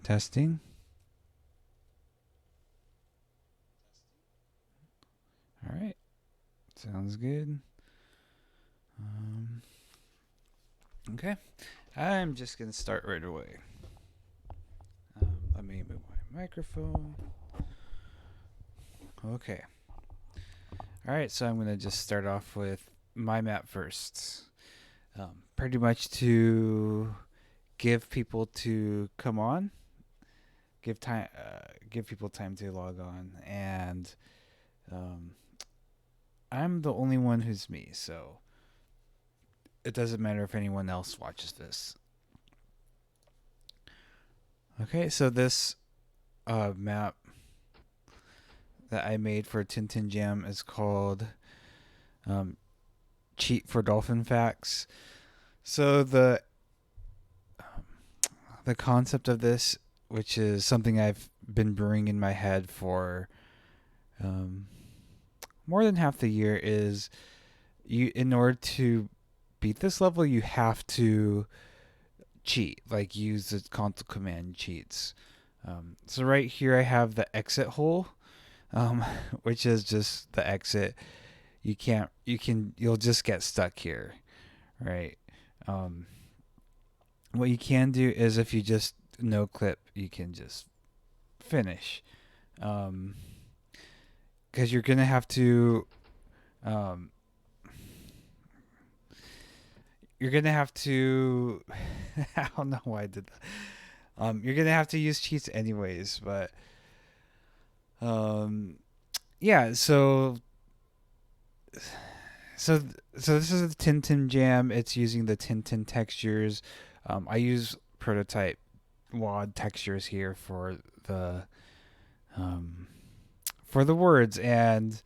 Testing. All right. Sounds good. Okay. I'm just going to start right away. Let me move my microphone. Okay. All right. So I'm going to just start off with my map first. Pretty much to give people to come on, give people time to log on, and um, I'm the only one who's me, so it doesn't matter if anyone else watches this. Okay, so this map that I made for Tintin Jam is called um, Cheat for Dolphin Facts. So the concept of this, which is something I've been brewing in my head for more than half the year, is you in order to beat this level, you have to cheat, like use the console command cheats. So right here I have the exit hole, which is just the exit. You'll just get stuck here, right? Um, what you can do is if you just no clip, you can just finish, because you're gonna have to, um, you're gonna have to. I don't know why I did that. You're gonna have to use cheats anyways, but yeah. So so this is the Tintin Jam. It's using the Tintin textures. I use prototype WAD textures here um, for the words, and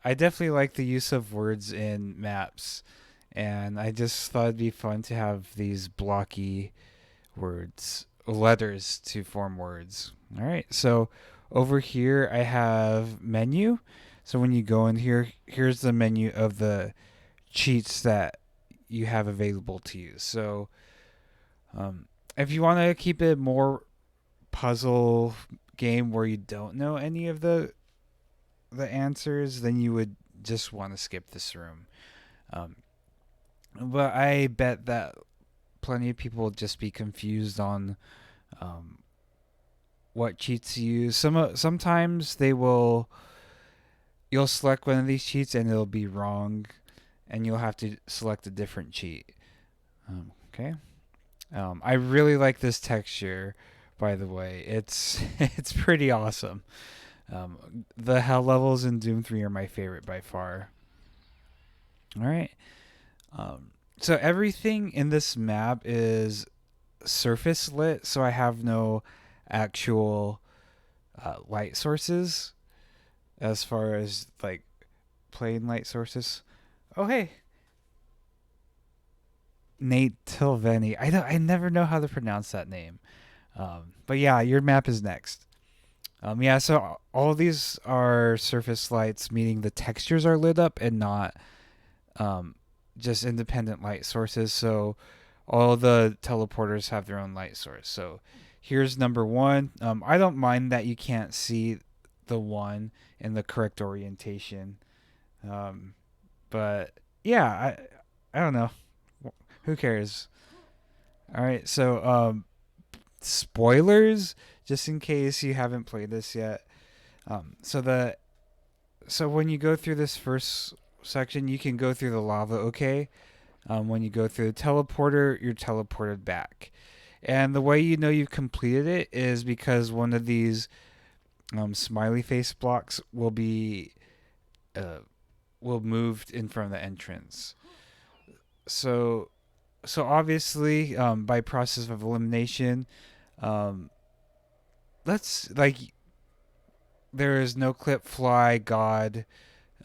I definitely like the use of words in maps. And I just thought it'd be fun to have these blocky words, letters to form words. All right, so over here I have menu. So when you go in here, here's the menu of the cheats that you have available to you. So if you want to keep it more puzzle game where you don't know any of the answers, then you would just want to skip this room. Um, but I bet that plenty of people will just be confused on um, what cheats to use. Sometimes you'll select one of these cheats and it'll be wrong, and you'll have to select a different cheat. Okay. I really like this texture, by the way. It's it's pretty awesome. The hell levels in Doom 3 are my favorite by far. All right. So everything in this map is surface lit, so I have no actual light sources as far as like plain light sources. Oh hey, Nate Tilveni. I never know how to pronounce that name. But yeah, your map is next. Yeah, so all these are surface lights, meaning the textures are lit up and not um, just independent light sources. So all the teleporters have their own light source. So here's number one. I don't mind that you can't see the one in the correct orientation. But yeah, I don't know. Who cares? All right, so spoilers, just in case you haven't played this yet. So when you go through this first section, you can go through the lava. Okay. When you go through the teleporter, you're teleported back. And the way you know you've completed it is because one of these smiley face blocks uh, will move in front of the entrance. So so obviously by process of elimination, um, let's like there is no clip, fly, god,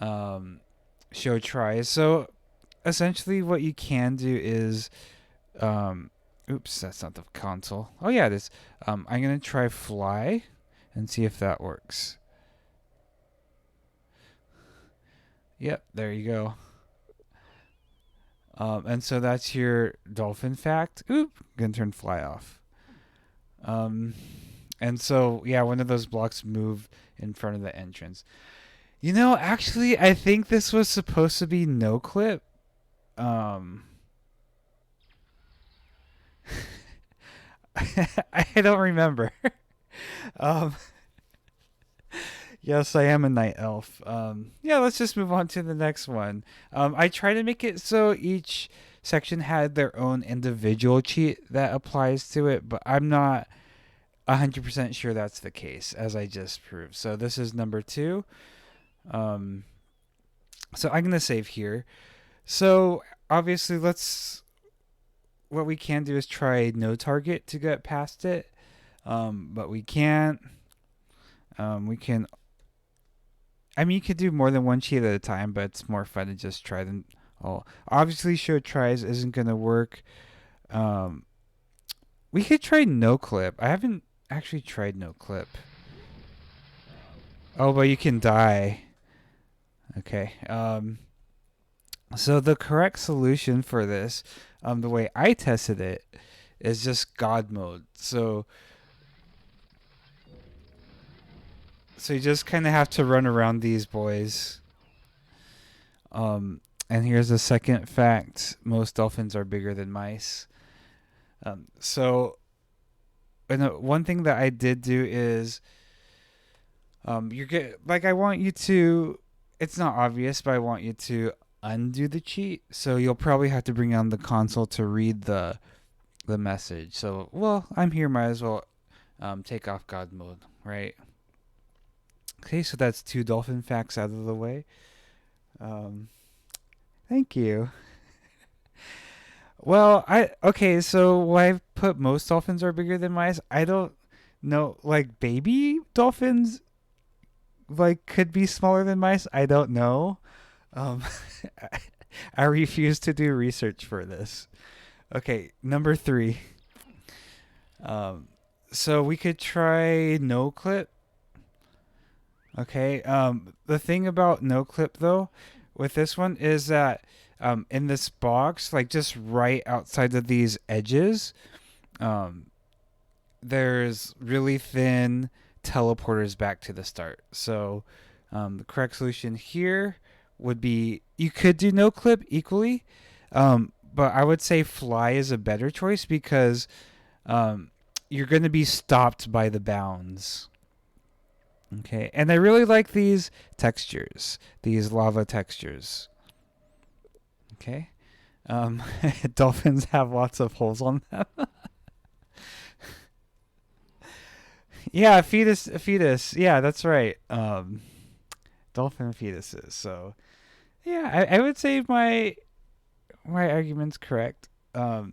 um, show, try. So essentially, what you can do is, oops, that's not the console. Oh yeah, it is. I'm gonna try fly and see if that works. Yep, there you go. And so that's your dolphin fact. Oop, gonna turn fly off. Um, and so yeah, one of those blocks moved in front of the entrance. You know, actually, I think this was supposed to be no clip. Um, I don't remember. um, yes, I am a night elf. Yeah, let's just move on to the next one. I try to make it so each section had their own individual cheat that applies to it, but I'm not 100% sure that's the case, as I just proved. So this is number 2. Um, so I'm gonna save here. So obviously, what we can do is try no target to get past it, but we can't. We can. I mean, you could do more than one cheat at a time, but it's more fun to just try them all. Obviously, show tries isn't gonna work. Um, we could try no clip. I haven't actually tried no clip. Oh, but you can die. Okay. So the correct solution for this, the way I tested it, is just God mode. So you just kind of have to run around these boys. And here's the second fact: most dolphins are bigger than mice. So, and one thing that I did do is, you're get like I want you to. It's not obvious, but I want you to undo the cheat. So you'll probably have to bring on the console to read the message. So, well, I'm here. Might as well take off God mode, right? Okay, so that's 2 dolphin facts out of the way. Thank you. Well, so why I put most dolphins are bigger than mice? I don't know. Like baby dolphins, like could be smaller than mice. I don't know. Um, I refuse to do research for this. Okay, number 3. Um, so we could try no clip. Okay. The thing about no clip though, with this one is that in this box, like just right outside of these edges, um, there's really thin teleporters back to the start. So the correct solution here would be you could do no clip equally, but I would say fly is a better choice because you're going to be stopped by the bounds. Okay, and I really like these textures, these lava textures. Okay, dolphins have lots of holes on them. Yeah, a fetus. Yeah, that's right. Dolphin fetuses. So yeah, I would say my argument's correct. All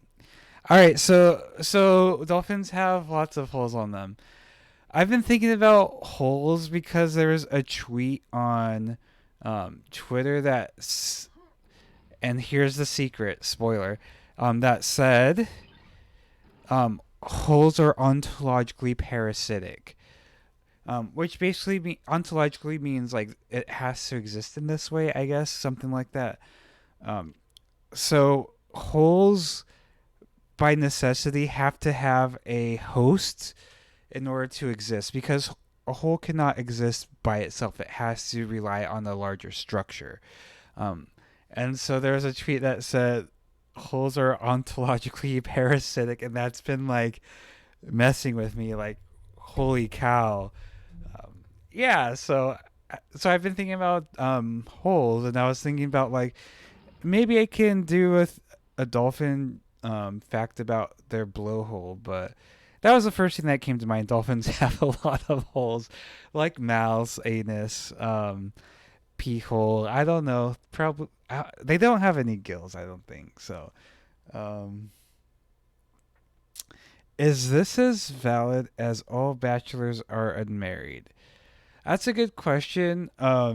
right, so dolphins have lots of holes on them. I've been thinking about holes because there was a tweet on Twitter and here's the secret spoiler, that said holes are ontologically parasitic, which basically ontologically means like it has to exist in this way, I guess, something like that. So holes by necessity have to have a host in order to exist because a hole cannot exist by itself. It has to rely on a larger structure. And so there's a tweet that said holes are ontologically parasitic, and that's been like messing with me. Like, holy cow! Yeah, so I've been thinking about holes, and I was thinking about like maybe I can do a dolphin fact about their blowhole, but that was the first thing that came to mind. Dolphins have a lot of holes, like mouths, anus, pee hole. I don't know. Probably they don't have any gills. I don't think so. Um, is this as valid as all bachelors are unmarried? That's a good question. I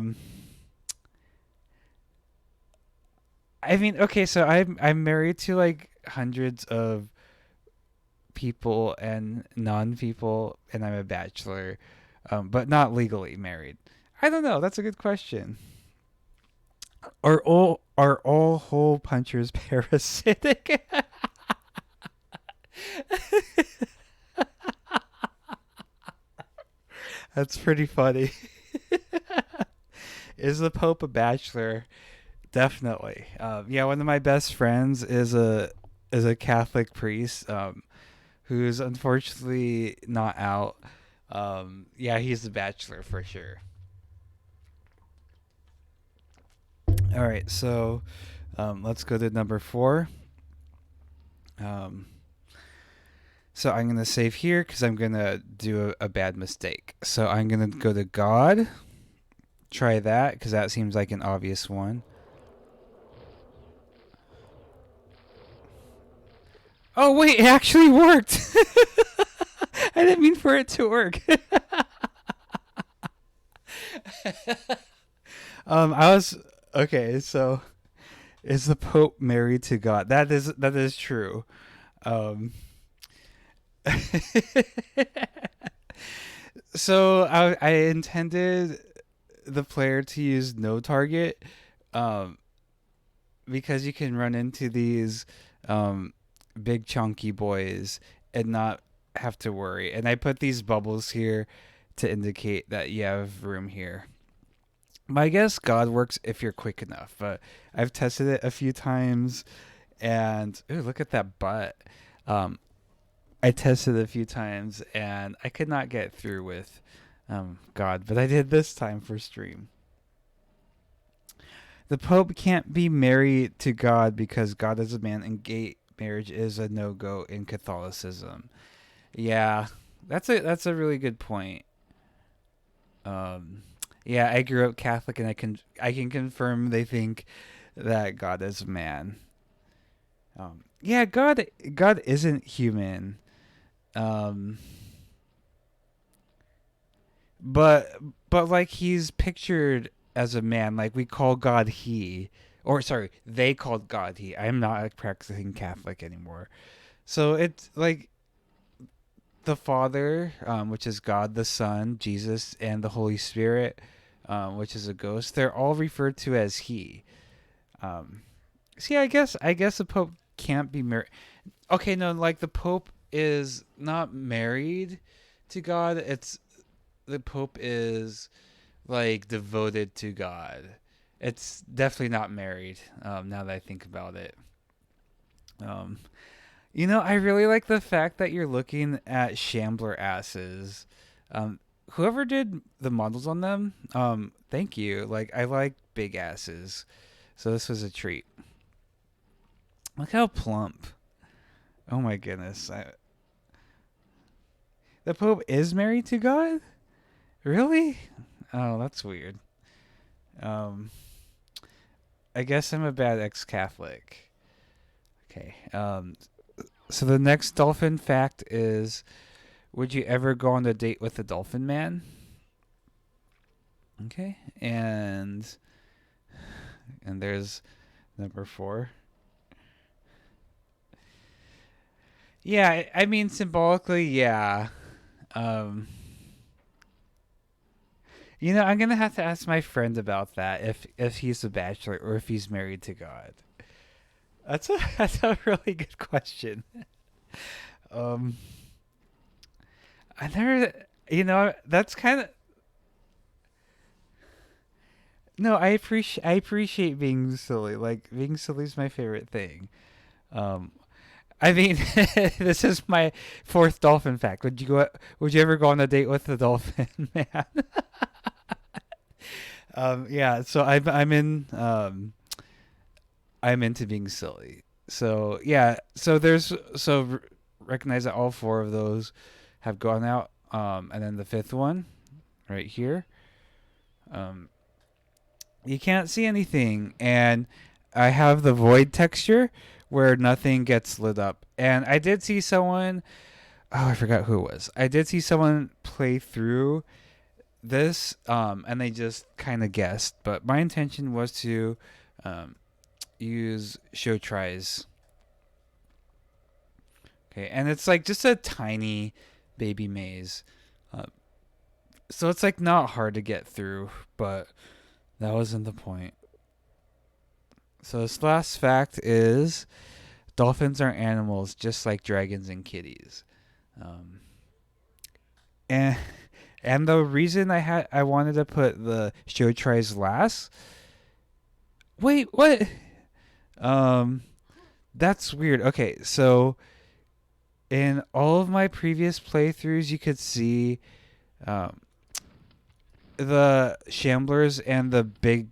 mean, okay, so I'm married to like hundreds of people and non-people, and I'm a bachelor, but not legally married. I don't know. That's a good question. Are all hole punchers parasitic? That's pretty funny. Is the Pope a bachelor? Definitely. Yeah, one of my best friends is a Catholic priest who's unfortunately not out. Yeah, he's a bachelor for sure. All right, so let's go to number four. Um, so I'm gonna save here because I'm gonna do a bad mistake. So I'm gonna go to God. Try that because that seems like an obvious one. Oh wait, it actually worked. I didn't mean for it to work. I was okay. So is the Pope married to God? That is true. Um, so I intended the player to use no target, um, because you can run into these um, big chunky boys and not have to worry. And I put these bubbles here to indicate that you have room here. My guess God works if you're quick enough, but I've tested it a few times and ooh, look at that butt. Um, I tested it a few times and I could not get through with God, but I did this time for stream. The Pope can't be married to God because God is a man and gay marriage is a no go in Catholicism. Yeah, that's a really good point. Um, yeah, I grew up Catholic, and I can confirm they think that God is a man. Yeah, God isn't human. Um, but like he's pictured as a man. Like we call God he, or sorry, they called God he. I'm not a practicing Catholic anymore. So it's like the Father, which is God the Son, Jesus, and the Holy Spirit, which is a ghost. They're all referred to as He. Um, See, I guess the Pope can't be married. Okay, no, like the Pope is not married to God. It's the Pope is like devoted to God. It's definitely not married. Now that I think about it. Um, I really like the fact that you're looking at Shambler asses. Whoever did the models on them, thank you. Like, I like big asses. So this was a treat. Look how plump. Oh my goodness. The Pope is married to God? Really? Oh, that's weird. Um, I guess I'm a bad ex Catholic. Okay. So the next dolphin fact is: would you ever go on a date with a dolphin man? Okay, and there's number four. Yeah, I mean symbolically, yeah. Um, I'm gonna have to ask my friend about that if he's a bachelor or if he's married to God. That's a that's a really good question. Um, I never, that's kind of no. I appreciate being silly. Like being silly is my favorite thing. Um, I mean, this is my fourth dolphin fact. Would you ever go on a date with a dolphin man? Yeah. So I'm into being silly. So yeah. Recognize that all four of those have gone out. And then the fifth one right here. Um, you can't see anything, and I have the void texture where nothing gets lit up. And I did see someone. Oh, I forgot who it was. I did see someone play through this, and they just kind of guessed. But my intention was to um, use show tries. Okay, and it's like just a tiny baby maze. Uh, so it's like not hard to get through, but that wasn't the point. So this last fact is dolphins are animals just like dragons and kitties. Um, and And the reason I wanted to put the show tries last. Wait, what? Um, that's weird. Okay, so in all of my previous playthroughs, you could see um, the Shamblers and the big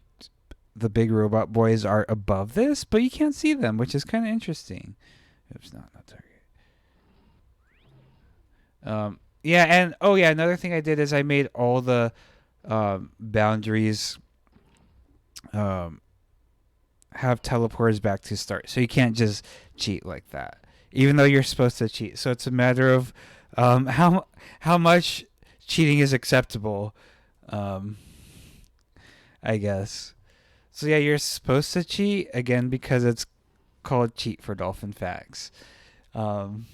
robot boys are above this, but you can't see them, which is kind of interesting. Oops, not target. Yeah, and oh yeah, another thing I did is I made all the boundaries um, have teleporters back to start, so you can't just cheat like that, even though you're supposed to cheat. So it's a matter of how much cheating is acceptable, um, I guess. So yeah, you're supposed to cheat again because it's called cheat for dolphin facts. Um,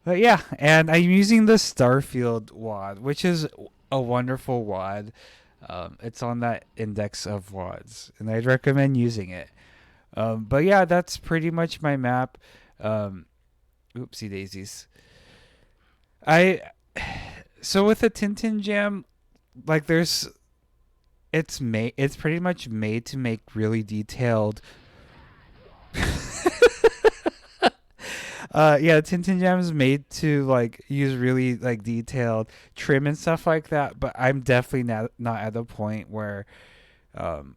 but yeah, and I'm using the Starfield wad, which is a wonderful wad. It's on that index of wads, and I'd recommend using it. But yeah, that's pretty much my map. Um, oopsie daisies. I so with the Tintin Jam, like it's pretty much made to make really detailed. Yeah, Tintin Jam is made to like use really like detailed trim and stuff like that. But I'm definitely not at the point where um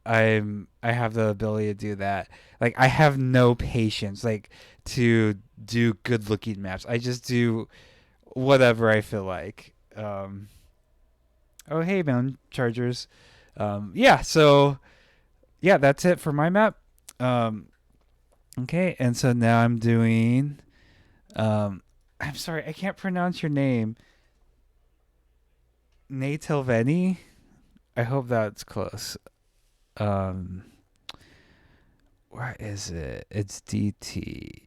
I have the ability to do that. Like I have no patience like to do good looking maps. I just do whatever I feel like. Oh hey man, Chargers. Yeah, so yeah, that's it for my map. Um okay, and so now I'm doing I'm sorry, I can't pronounce your name. Natilveni? I hope that's close. Um where is it? It's DT.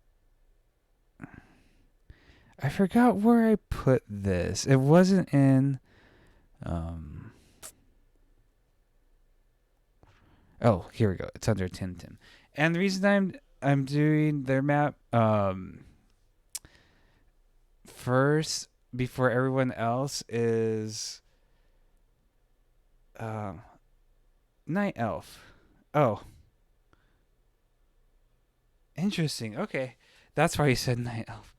I forgot where I put this. It wasn't in. Um. Oh, here we go. It's under Tintin. And the reason I'm doing their map first before everyone else is um Night Elf. Oh, interesting. Okay, that's why you said Night Elf.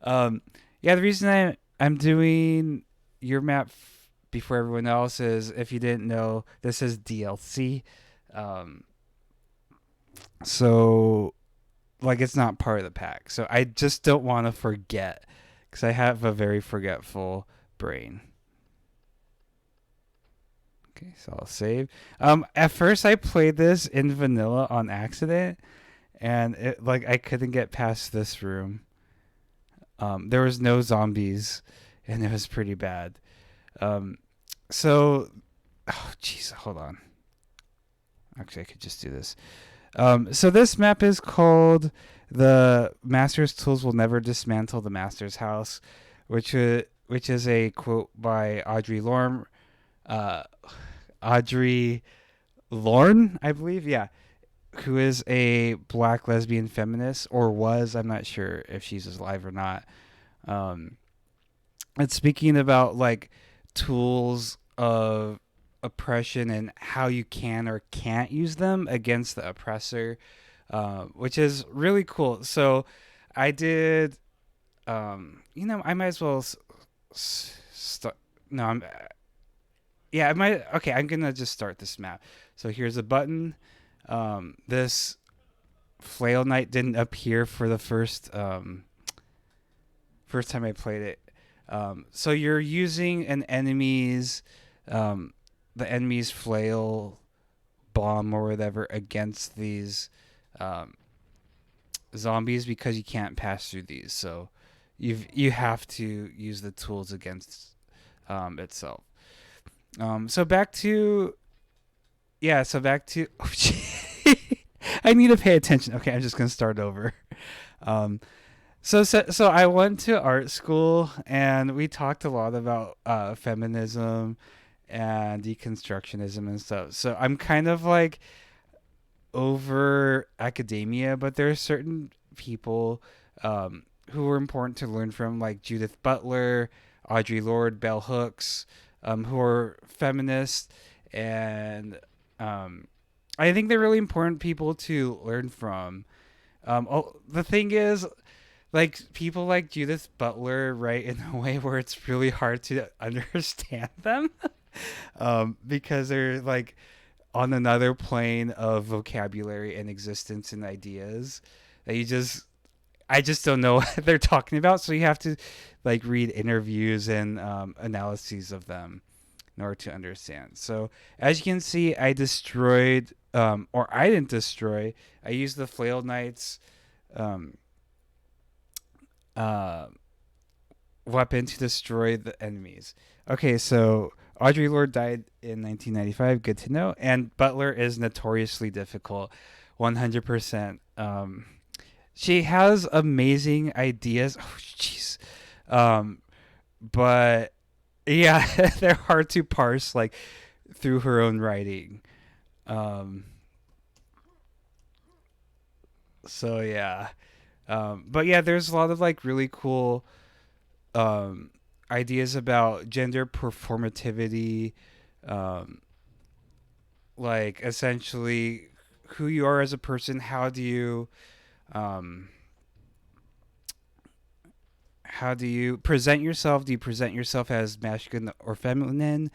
Um, yeah, the reason I'm doing your map before everyone else is, if you didn't know, this is DLC. Um, so like it's not part of the pack. So I just don't want to forget because I have a very forgetful brain. Okay, so I'll save. At first I played this in vanilla on accident, and it like I couldn't get past this room. There was no zombies, and it was pretty bad. Um, so, oh jeez, hold on. Actually, I could just do this. So this map is called "The Master's Tools Will Never Dismantle the Master's House," which is a quote by uh, Audrey Lorne, I believe. Yeah, who is a black lesbian feminist, or was. I'm not sure if she's alive or not. Um, it's speaking about like tools of oppression and how you can or can't use them against the oppressor, which is really cool. So I did, I might as well start. No, yeah, I might. Okay, I'm gonna just start this map. So here's a button. This flail knight didn't appear for the first time I played it. So you're using um, the enemy's flail bomb or whatever against these um, zombies because you can't pass through these. So you have to use the tools against itself. So back to yeah. So back to oh, I need to pay attention. Okay, I'm just gonna start over. Um, so I went to art school and we talked a lot about feminism and deconstructionism and stuff. So I'm kind of like over academia, but there are certain people who were important to learn from, like Judith Butler, Audre Lorde, Bell Hooks, who are feminists, and um, I think they're really important people to learn from. The thing is, like people like Judith Butler write in a way where it's really hard to understand them, because they're like on another plane of vocabulary and existence and ideas that I just don't know what they're talking about. So you have to like read interviews and analyses of them in order to understand. So as you can see, I destroyed, or I didn't destroy. I used the Flail Knight's um, uh, weapon to destroy the enemies. Okay, so Audre Lorde died in 1995. Good to know. And Butler is notoriously difficult, 100%. She has amazing ideas. Oh, jeez. Um, but yeah, they're hard to parse like through her own writing. Um, so yeah. But yeah, there's a lot of like really cool um, ideas about gender performativity, um, like essentially who you are as a person. Um, how do you present yourself? Do you present yourself as masculine or feminine?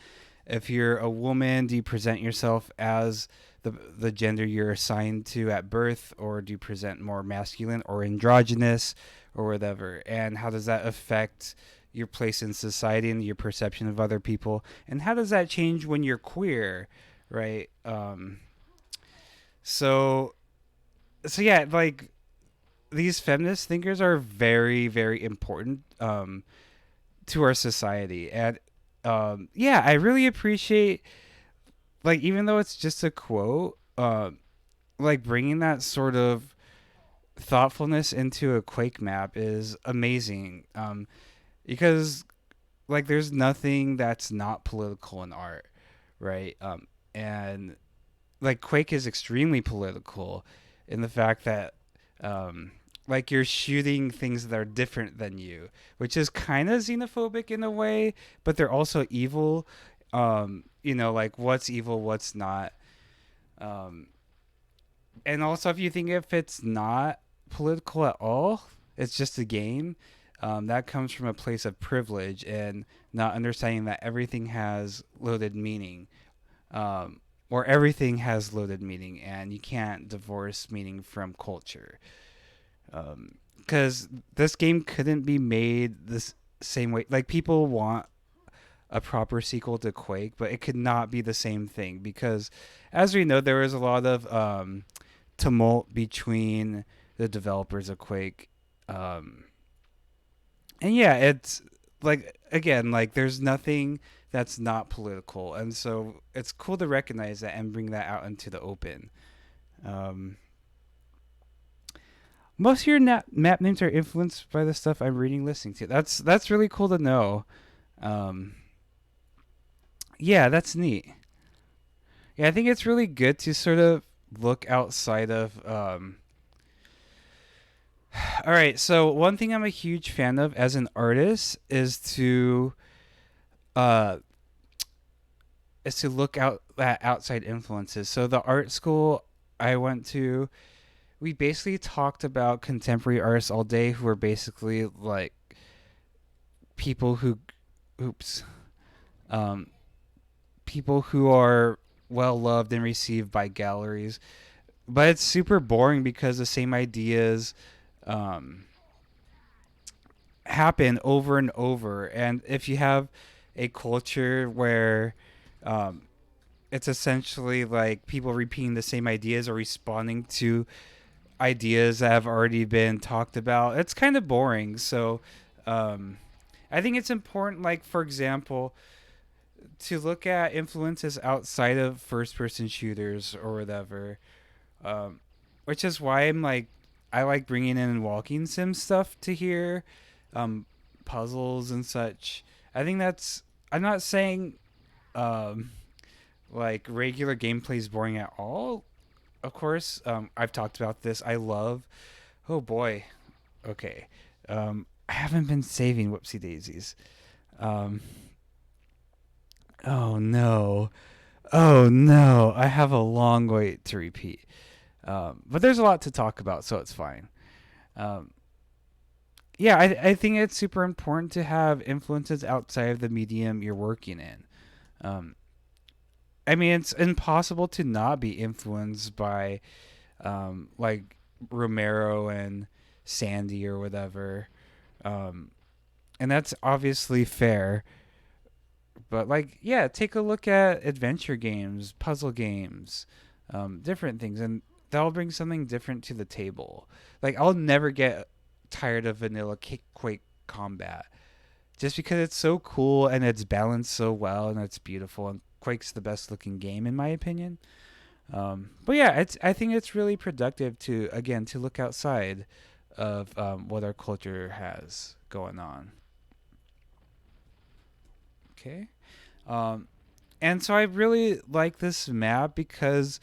If you're a woman, do you present yourself as the gender you're assigned to at birth, or do you present more masculine or androgynous or whatever? And how does that affect your place in society and your perception of other people? And how does that change when you're queer, right? So so yeah, like these feminist thinkers are very very important to our society, and yeah, I really appreciate, like, even though it's just a quote, like bringing that sort of thoughtfulness into a Quake map is amazing, because like there's nothing that's not political in art, right? And like Quake is extremely political in the fact that like you're shooting things that are different than you, which is kind of xenophobic in a way, but they're also evil. Like what's evil, what's not. Um, and also, if you think if it's not political at all, it's just a game. That comes from a place of privilege and not understanding that everything has loaded meaning, or everything has loaded meaning, and you can't divorce meaning from culture. Because this game couldn't be made this same way. Like people want a proper sequel to Quake, but it could not be the same thing because, as we know, there was a lot of tumult between the developers of Quake. Um, and yeah, it's like again, like there's nothing that's not political, and so it's cool to recognize that and bring that out into the open. Um, Most of your map names are influenced by the stuff I'm reading, listening to. That's really cool to know. Um, yeah, that's neat. Yeah, I think it's really good to sort of look outside of. All right, so one thing I'm a huge fan of as an artist uh, is to look out at outside influences. So the art school I went to, we basically talked about contemporary artists all day who are basically like people who, oops, um, people who are well loved and received by galleries. But it's super boring because the same ideas um, happen over and over. And if you have a culture where um, it's essentially like people repeating the same ideas or responding to ideas that have already been talked about, it's kind of boring. So um, I think it's important, like, for example, to look at influences outside of first person shooters or whatever, um, which is why I like bringing in walking sim stuff to here, um, puzzles and such. I think that's, I'm not saying um, like regular gameplay is boring at all. Of course, I've talked about this. I love, oh boy, okay. I haven't been saving whoopsie daisies. Um, oh no. Oh no. I have a long wait to repeat. But there's a lot to talk about, so it's fine. Um, yeah, I think it's super important to have influences outside of the medium you're working in. Um, I mean, it's impossible to not be influenced by like Romero and Sandy or whatever. Um, and that's obviously fair. But like, yeah, take a look at adventure games, puzzle games, different things, and that'll bring something different to the table. Like, I'll never get tired of vanilla Quake combat just because it's so cool and it's balanced so well and it's beautiful. And Quake's the best looking game in my opinion. But yeah, I think it's really productive to again to look outside of what our culture has going on. Okay. Um, and so I really like this map because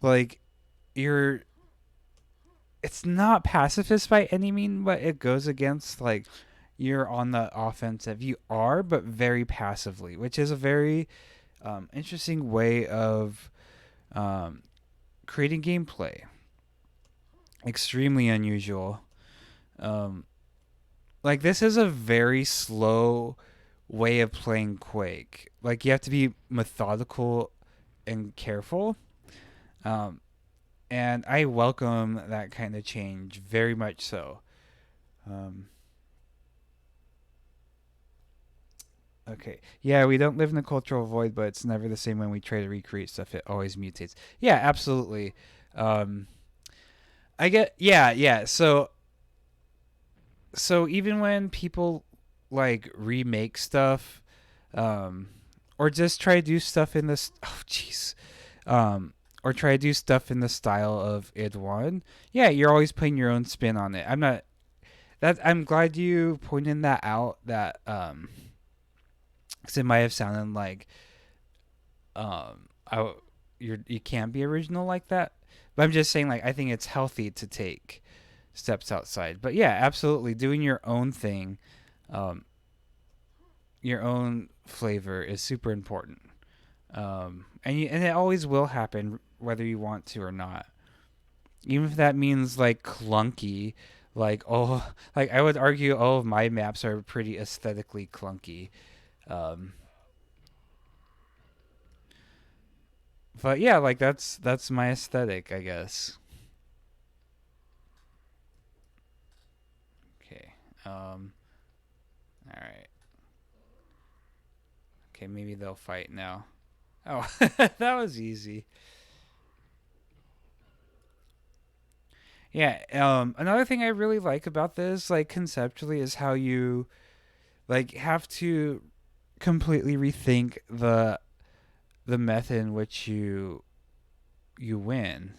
like you're it's not pacifist by any mean, but it goes against like you're on the offensive. You are, but very passively, which is a very interesting way of um, creating gameplay. Extremely unusual. Um, like this is a very slow way of playing Quake. Like you have to be methodical and careful. Um, and I welcome that kind of change very much so. Um, okay, yeah, we don't live in a cultural void, but it's never the same when we try to recreate stuff. It always mutates. Yeah, absolutely. Um, I get yeah. So even when people like remake stuff, um, or just try to do stuff in this, oh jeez, or try to do stuff in the style of id One, yeah, you're always putting your own spin on it. I'm not that. I'm glad you pointed that out. That because it might have sounded like I you can't be original like that. But I'm just saying like I think it's healthy to take steps outside. But yeah, absolutely, doing your own thing, um, your own flavor is super important. And it always will happen whether you want to or not. Even if that means like clunky, like oh, like I would argue all of my maps are pretty aesthetically clunky. Um, but yeah, like that's my aesthetic, I guess. Okay. All right. Okay, maybe they'll fight now. Oh, that was easy. Yeah. Another thing I really like about this, like conceptually, is how you like have to completely rethink the method in which you win,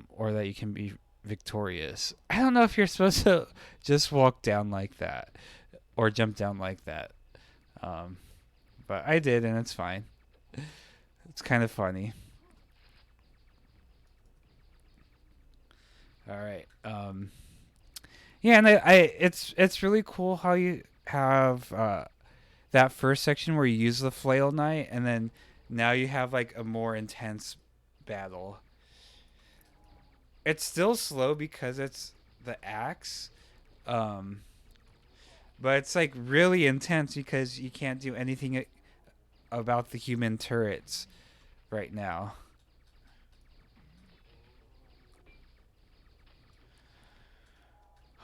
or that you can be victorious. I don't know if you're supposed to just walk down like that or jump down like that, um, but I did, and it's fine. It's kind of funny. All right. Yeah, and it's really cool how you have that first section where you use the flail knight, and then now you have like a more intense battle. It's still slow because it's the axe, um, but it's like really intense because you can't do anything about the human turrets right now.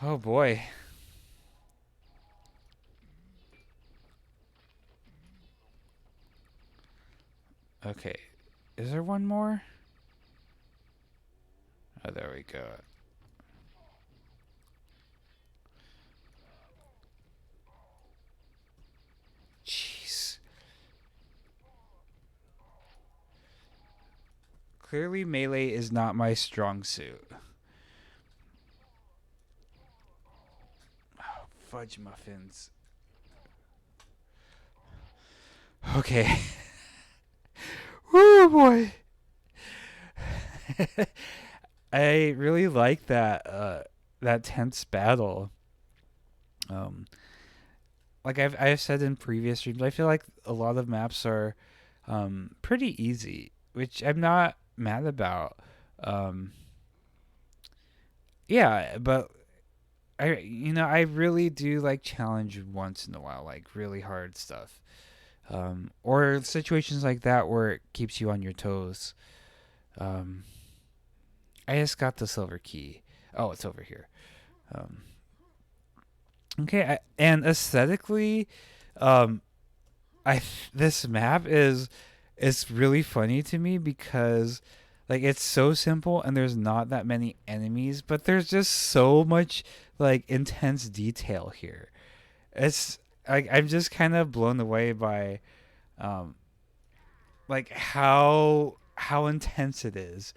Oh boy. Okay, is there one more? Oh, there we go. Jeez. Clearly, melee is not my strong suit. Oh, fudge muffins. Okay. Oh boy. I really like that that tense battle. Um, like I've said in previous streams, I feel like a lot of maps are pretty easy, which I'm not mad about. Um, yeah, but I really do like challenge once in a while, like really hard stuff, or situations like that where it keeps you on your toes. Um, I just got the silver key. Oh, it's over here. Um, okay, and aesthetically, um, this map is really funny to me because like it's so simple and there's not that many enemies, but there's just so much like intense detail here. It's like I'm just kind of blown away by um like how intense it is.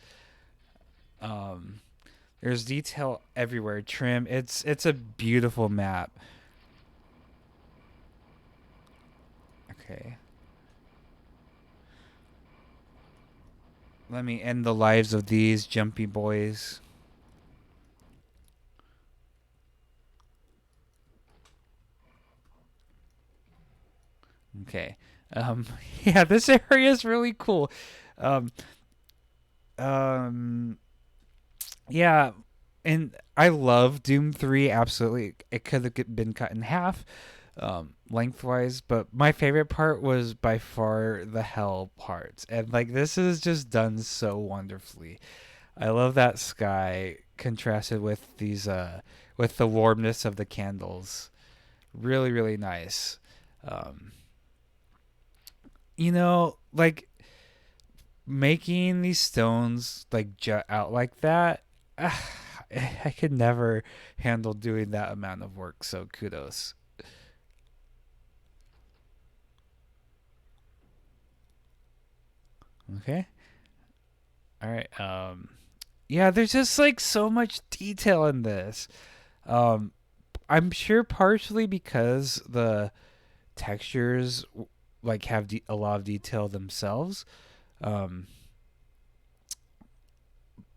Um there's detail everywhere, trim. It's a beautiful map. Okay. Let me end the lives of these jumpy boys. Okay. Um, yeah, this area is really cool. Um, um, yeah, and I love Doom 3. Absolutely, it could have been cut in half, lengthwise. But my favorite part was by far the hell parts, and like this is just done so wonderfully. I love that sky contrasted with with the warmness of the candles. Really, really nice. Um, like making these stones like jut out like that. I could never handle doing that amount of work, so kudos. Okay. All right. Yeah, there's just like so much detail in this. Um I'm sure partially because the textures like have a lot of detail themselves. Um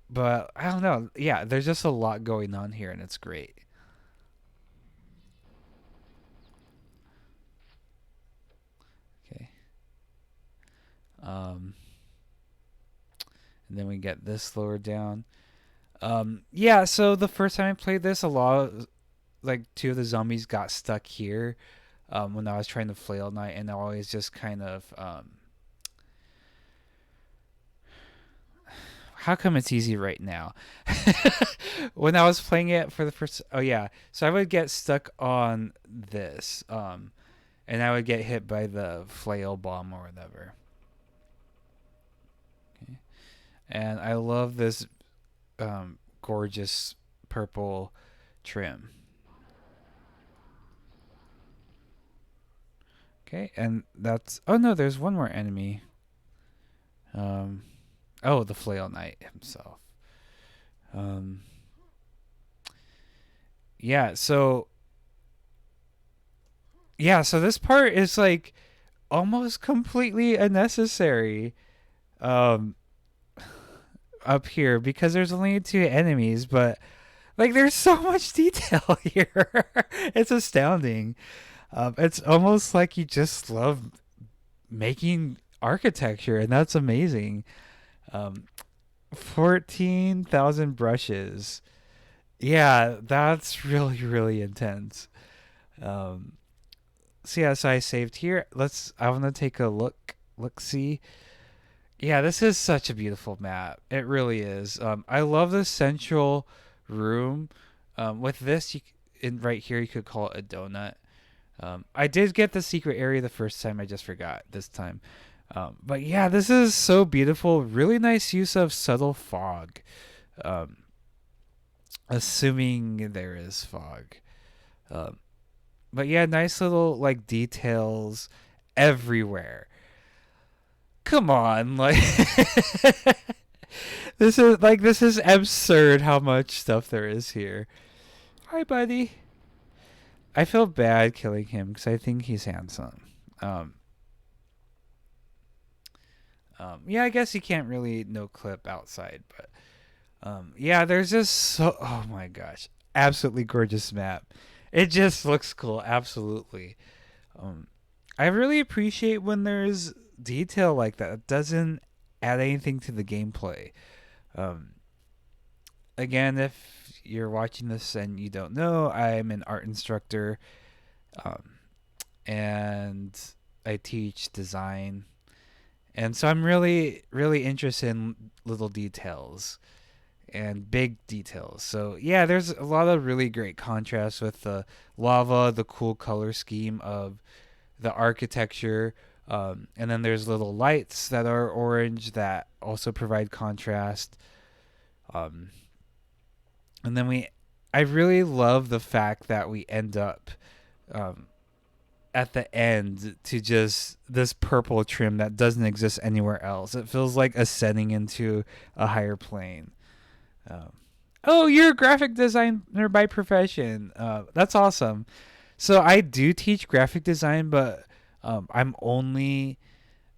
but I don't know. Yeah, there's just a lot going on here and it's great. Okay. Um and then we get this lower down. Yeah, so the first time I played this, a lot of like two of the zombies got stuck here when I was trying to flail knight, and I always just kind of how come it's easy right now? When I was playing it for the first, oh yeah, so I would get stuck on this, and I would get hit by the flail bomb or whatever. Okay. And I love this gorgeous purple trim. Okay, and that's, oh no, there's one more enemy. Um, oh, the flail knight himself. Um, yeah, so so this part is like almost completely unnecessary. Um, up here because there's only two enemies, but like there's so much detail here. It's astounding. It's almost like you just love making architecture, and that's amazing. Um, 14,000 brushes. Yeah, that's really, really intense. Um, so yeah, so I saved here. I want to take a look, see. Yeah, this is such a beautiful map. It really is. I love the central room. With this, right here, you could call it a donut. I did get the secret area the first time. I just forgot this time. But yeah, this is so beautiful. Really nice use of subtle fog. Um, assuming there is fog. Um, but yeah, nice little like details everywhere. Come on, like this is absurd how much stuff there is here. Hi, buddy. I feel bad killing him because I think he's handsome. Um, yeah, I guess you can't really no clip outside, but yeah, there's just so. Oh my gosh, absolutely gorgeous map. It just looks cool, absolutely. Um, I really appreciate when there's detail like that. It doesn't add anything to the gameplay. Um, Again, if you're watching this and you don't know, I'm an art instructor, um, and I teach design. And so I'm really, really interested in little details and big details. So yeah, there's a lot of really great contrast with the lava, the cool color scheme of the architecture, and then there's little lights that are orange that also provide contrast. Um, and then I really love the fact that we end up um, at the end to just this purple trim that doesn't exist anywhere else. It feels like ascending into a higher plane. Um, oh, you're a graphic designer by profession. That's awesome. So I do teach graphic design, but I'm only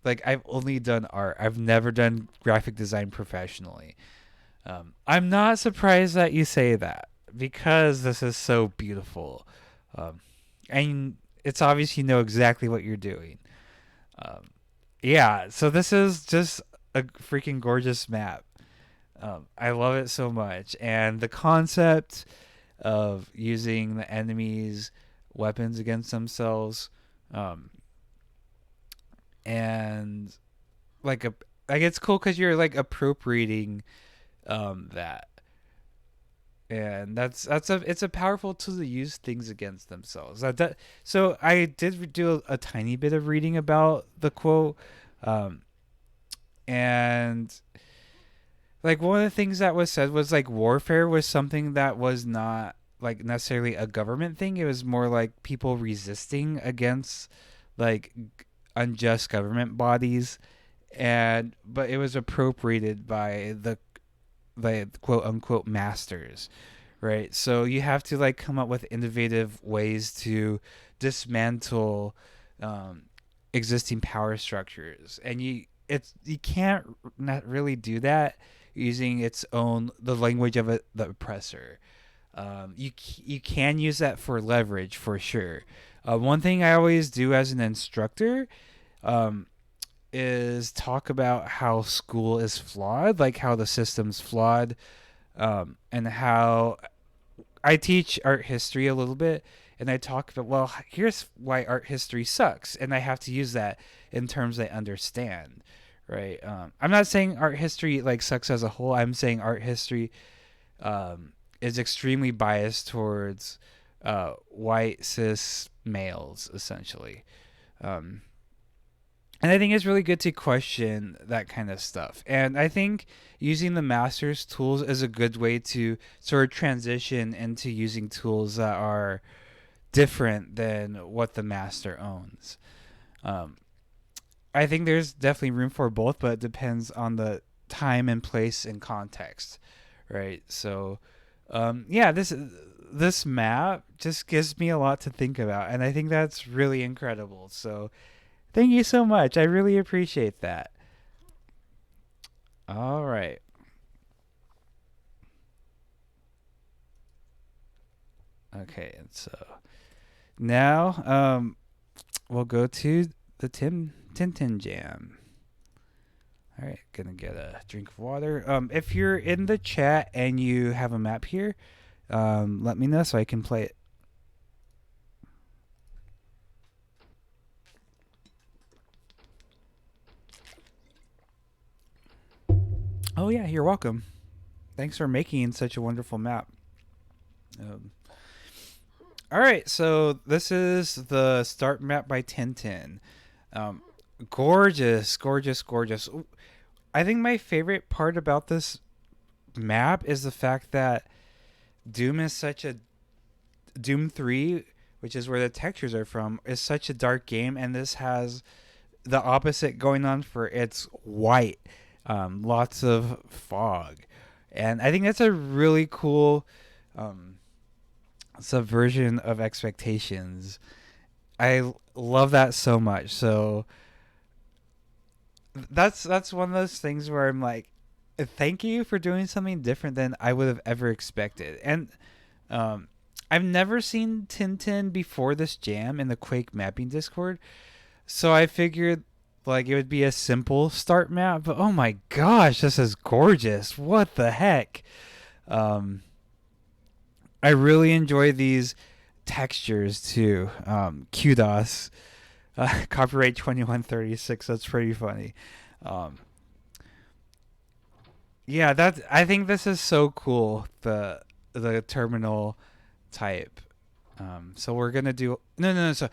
I've only done art. I've never done graphic design professionally. I'm not surprised that you say that because this is so beautiful, um, and it's obvious you know exactly what you're doing. Um, yeah, so this is just a freaking gorgeous map. I love it so much, and the concept of using the enemy's weapons against themselves, um, and like a like it's cool because you're like appropriating that, and that's a it's a powerful tool to use things against themselves. So I did do a tiny bit of reading about the quote, um, and like one of the things that was said was like warfare was something that was not like necessarily a government thing. It was more like people resisting against like unjust government bodies, and but it was appropriated by the quote unquote masters, right? So you have to like come up with innovative ways to dismantle um, existing power structures, and you can't not really do that using its own the language of the oppressor. You can use that for leverage for sure. One thing I always do as an instructor um, is talk about how school is flawed, like how the system's flawed, and how I teach art history a little bit, and I talk about, well, here's why art history sucks, and I have to use that in terms I understand, right? I'm not saying art history like sucks as a whole. I'm saying art history is extremely biased towards white cis males, essentially. Um, and I think it's really good to question that kind of stuff. And I think using the master's tools is a good way to sort of transition into using tools that are different than what the master owns. Um, I think there's definitely room for both, but it depends on the time and place and context, right? So, yeah, this map just gives me a lot to think about, and I think that's really incredible. So, thank you so much. I really appreciate that. All right. Okay, and so now we'll go to the Tintin Jam. All right, gonna get a drink of water. If you're in the chat and you have a map here, let me know so I can play it. Oh yeah, you're welcome. Thanks for making such a wonderful map. Um, all right, so this is the start map by Tintin. Um, gorgeous, gorgeous, gorgeous. I think my favorite part about this map is the fact that Doom is such a Doom 3, which is where the textures are from, is such a dark game, and this has the opposite going on for its white, lots of fog, and I think that's a really cool um, subversion of expectations. I love that so much. So that's one of those things where I'm like, thank you for doing something different than I would have ever expected. And um, I've never seen Tintin before this jam in the Quake mapping Discord, so I figured like it would be a simple start map. But oh my gosh, this is gorgeous! What the heck? Um, I really enjoy these textures too. Kudos. Copyright 2136. That's pretty funny. Um, yeah, that I think this is so cool. The terminal type. So we're gonna do no. So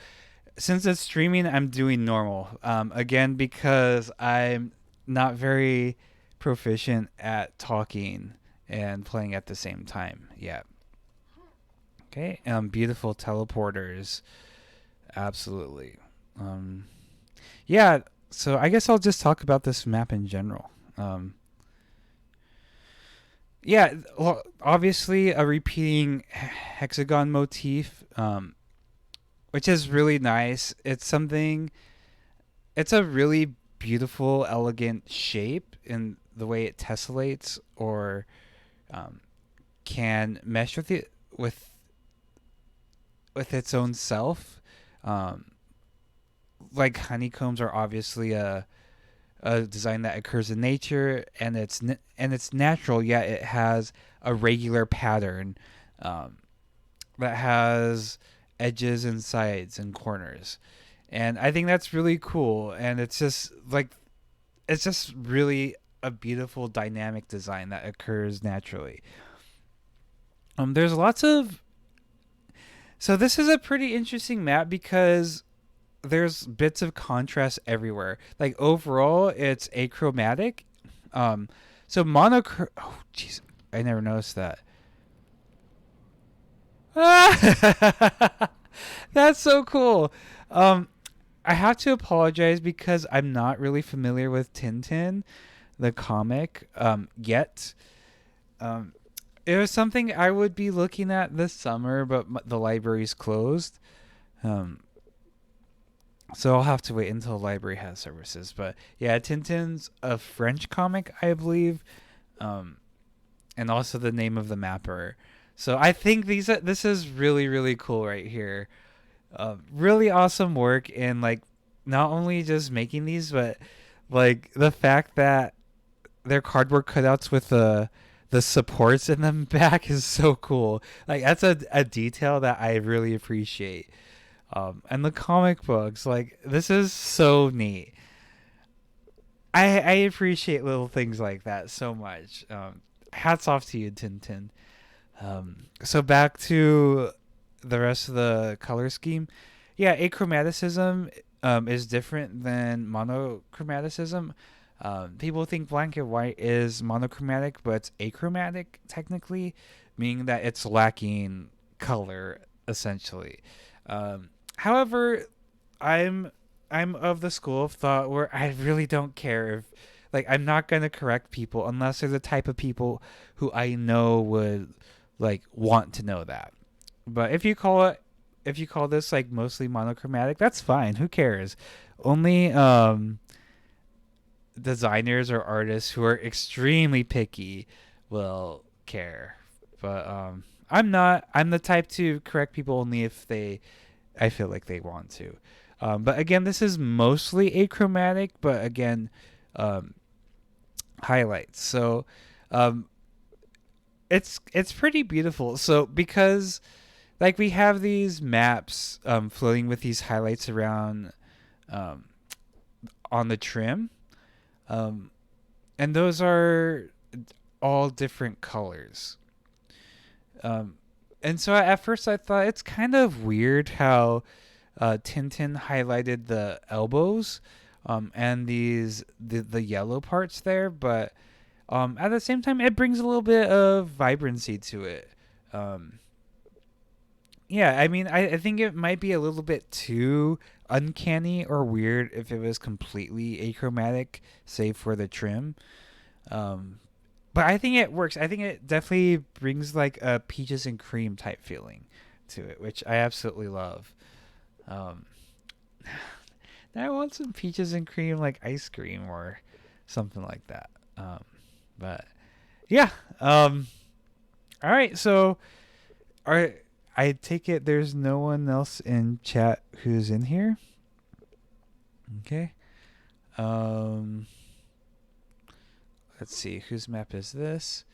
since it's streaming, I'm doing normal. Again, because I'm not very proficient at talking and playing at the same time yet. Okay. Beautiful teleporters. Absolutely. Um, yeah. So I guess I'll just talk about this map in general. Yeah. Well, obviously a repeating hexagon motif, which is really nice. It's something. It's a really beautiful, elegant shape in the way it tessellates or um, can mesh with it with its own self. Um, like honeycombs are obviously a design that occurs in nature, and it's natural. Yet it has a regular pattern um, that has edges and sides and corners, and I think that's really cool. And it's just really a beautiful dynamic design that occurs naturally. There's lots of so this is a pretty interesting map because there's bits of contrast everywhere. Like overall, it's achromatic. Um, so oh jeez, I never noticed that. That's so cool. Um, I have to apologize because I'm not really familiar with Tintin, the comic, yet. Um, it was something I would be looking at this summer, but the library's closed. Um, So I'll have to wait until the library has services. But yeah, Tintin's a French comic, I believe, um, and also the name of the mapper. So I think this is really really cool right here. Really awesome work in like not only just making these, but like the fact that they're cardboard cutouts with the supports in them back is so cool. Like that's a detail that I really appreciate. And the comic books, like this is so neat. I appreciate little things like that so much. Hats off to you, Tintin. So back to the rest of the color scheme. Yeah, achromaticism is different than monochromaticism. People think black and white is monochromatic, but it's achromatic technically, meaning that it's lacking color essentially. However, I'm I'm of the school of thought where I really don't care if like I'm not gonna correct people unless they're the type of people who I know would like want to know that. But if you call this like mostly monochromatic, that's fine. Who cares? Only designers or artists who are extremely picky will care. But I'm not. I'm the type to correct people only if I feel like they want to. But again, this is mostly achromatic, but again, um, highlights. So um, it's pretty beautiful. So because like we have these maps floating with these highlights around um, on the trim, um, and those are all different colors. Um, and so at first I thought it's kind of weird how Tintin highlighted the elbows and the yellow parts there, but at the same time it brings a little bit of vibrancy to it. Um, yeah, I mean I think it might be a little bit too uncanny or weird if it was completely achromatic, save for the trim. Um, but I think it works. I think it definitely brings like a peaches and cream type feeling to it, which I absolutely love. Um, now I want some peaches and cream like ice cream or something like that. But yeah. All right. So are I take it there's no one else in chat who's in here. Okay. Let's see. Whose map is this?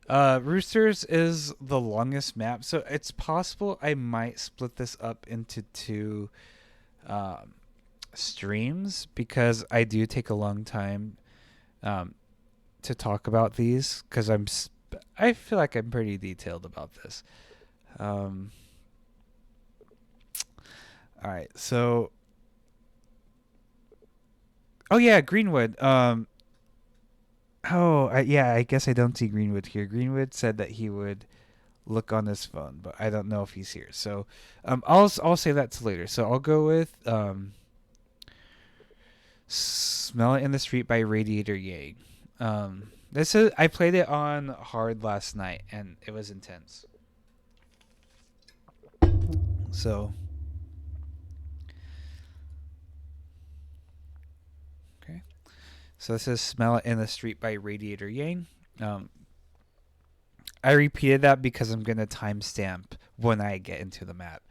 Roosters is the longest map, so it's possible I might split this up into two streams because I do take a long time to talk about these because I feel like I'm pretty detailed about this. All right, so oh yeah, Greenwood. I guess I don't see Greenwood here. Greenwood said that he would look on his phone, but I don't know if he's here. So, I'll say that to later. So I'll go with "Smell It in the Street" by Radiatoryang. This is I played it on hard last night, and it was intense. So, okay. So this is "Smell It in the Street" by Radiatoryang. I repeated that because I'm gonna timestamp when I get into the map.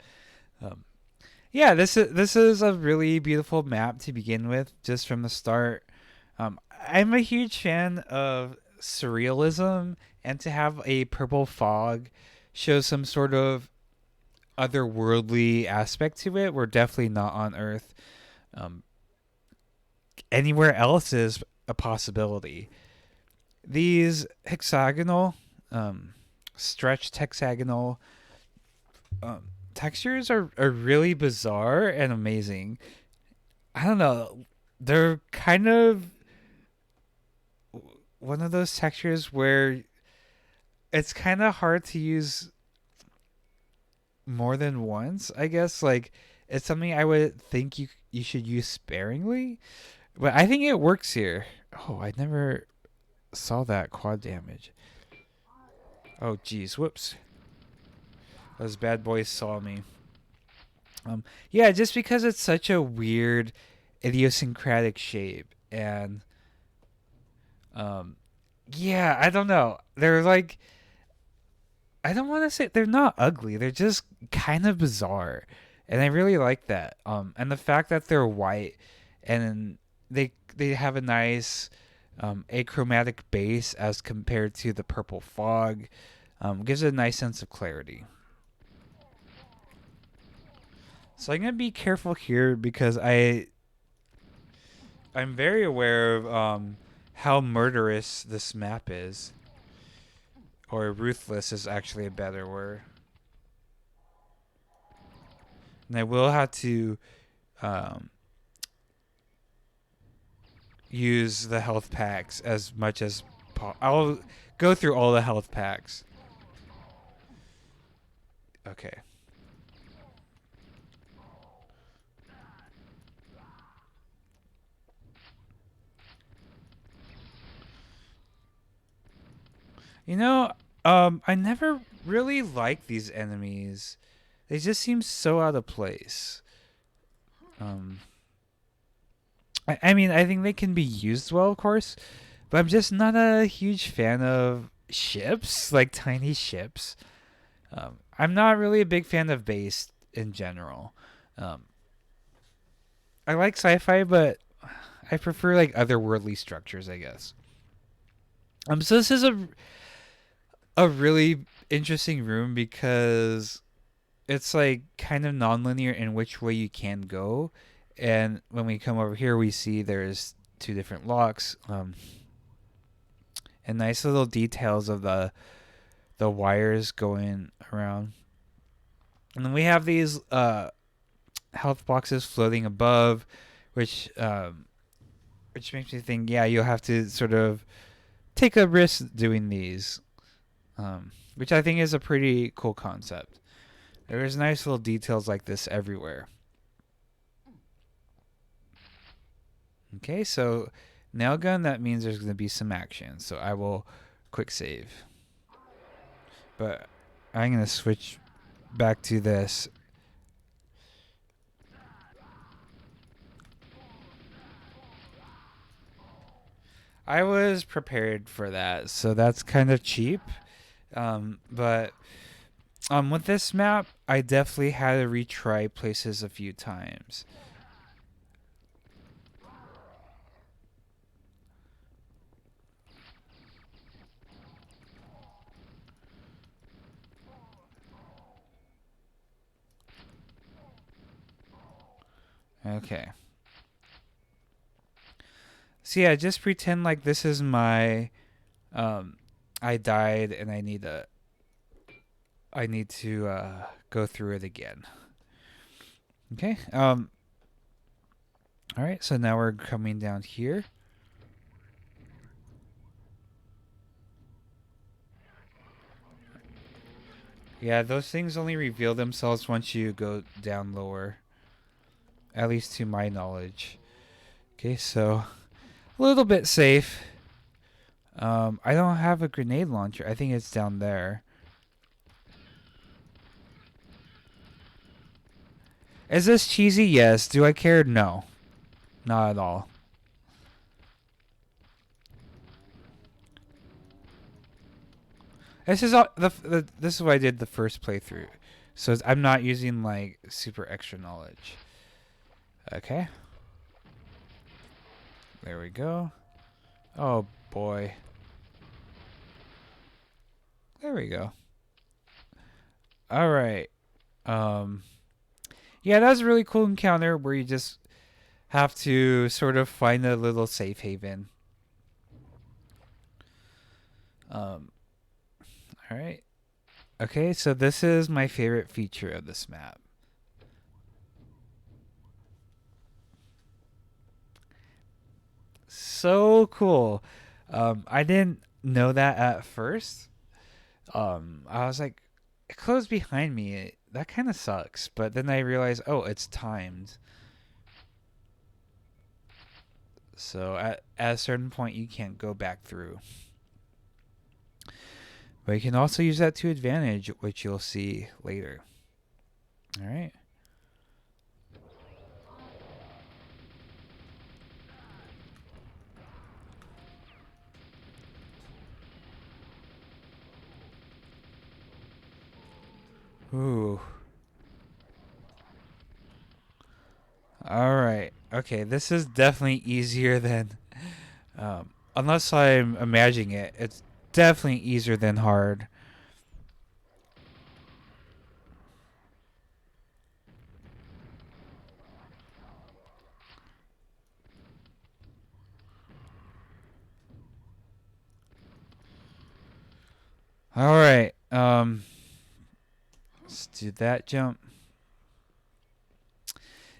Yeah, this is a really beautiful map to begin with, just from the start. I'm a huge fan of surrealism, and to have a purple fog show some sort of otherworldly aspect to it. We're definitely not on Earth. Anywhere else is a possibility. These hexagonal, stretched hexagonal textures are really bizarre and amazing. I don't know. They're kind of one of those textures where it's kind of hard to use more than once, I guess. Like, it's something I would think you should use sparingly, but I think it works here. Oh, I never saw that quad damage. Oh, geez. Whoops. Those bad boys saw me. Yeah, just because it's such a weird, idiosyncratic shape, and yeah, I don't know. They're like, I don't want to say they're not ugly. They're just kind of bizarre, and I really like that. And the fact that they're white, and they have a nice, achromatic base as compared to the purple fog, gives it a nice sense of clarity. So I'm gonna be careful here because I'm very aware of how murderous this map is, or ruthless is actually a better word. And I will have to use the health packs as much as I'll go through all the health packs. Okay. You know, I never really liked these enemies. They just seem so out of place. I mean, I think they can be used well, of course, but I'm just not a huge fan of ships, like tiny ships. I'm not really a big fan of base in general. I like sci-fi, but I prefer like otherworldly structures, I guess. So this is a really interesting room because it's like kind of non-linear in which way you can go, and when we come over here, we see there's two different locks, and nice little details of the wires going around, and then we have these health boxes floating above, which makes me think, yeah, you'll have to sort of take a risk doing these, which I think is a pretty cool concept. There's nice little details like this everywhere. Okay, so nail gun, that means there's going to be some action. So I will quick save. But I'm going to switch back to this. I was prepared for that, so that's kind of cheap. But With this map, I definitely had to retry places a few times. Okay. So yeah, just pretend like this is my I died and I need to go through it again. Okay. All right. So now we're coming down here. Yeah, those things only reveal themselves once you go down lower. At least to my knowledge. Okay, so a little bit safe. I don't have a grenade launcher. I think it's down there. Is this cheesy? Yes. Do I care? No. Not at all. This is all, this is what I did the first playthrough. So I'm not using like super extra knowledge. Okay. There we go. Oh boy. There we go. All right. Um yeah, that was a really cool encounter where you just have to sort of find a little safe haven. All right. Okay, so this is my favorite feature of this map. So cool. I didn't know that at first. I was like, it closed behind me. That kind of sucks. But then I realized, oh, it's timed. So at a certain point, you can't go back through. But you can also use that to advantage, which you'll see later. All right. Ooh. All right. Okay, this is definitely easier than, unless I'm imagining it. It's definitely easier than hard. All right. Let's do that jump.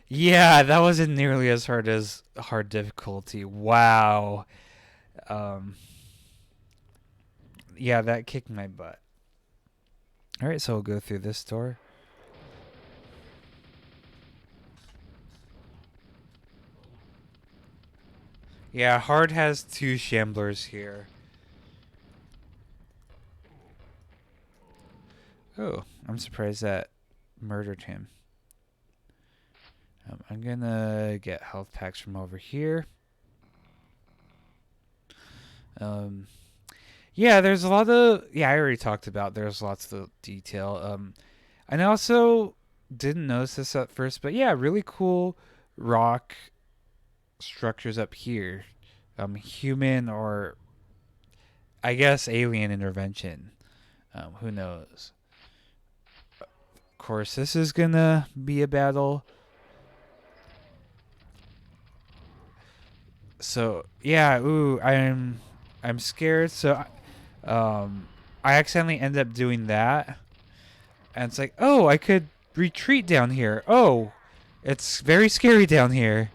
Yeah, that wasn't nearly as hard as hard difficulty. Wow. Um, yeah, that kicked my butt. All right, so we'll go through this door. Yeah, hard has two shamblers here. Oh, I'm surprised that murdered him. I'm gonna get health packs from over here. Um, yeah, there's a lot of I already talked about. There's lots of detail. And I also didn't notice this at first, but yeah, really cool rock structures up here. Human or I guess alien intervention. Who knows? Of course, this is gonna be a battle. So yeah, ooh, I'm scared. So, I accidentally end up doing that, and it's like, oh, I could retreat down here. Oh, it's very scary down here.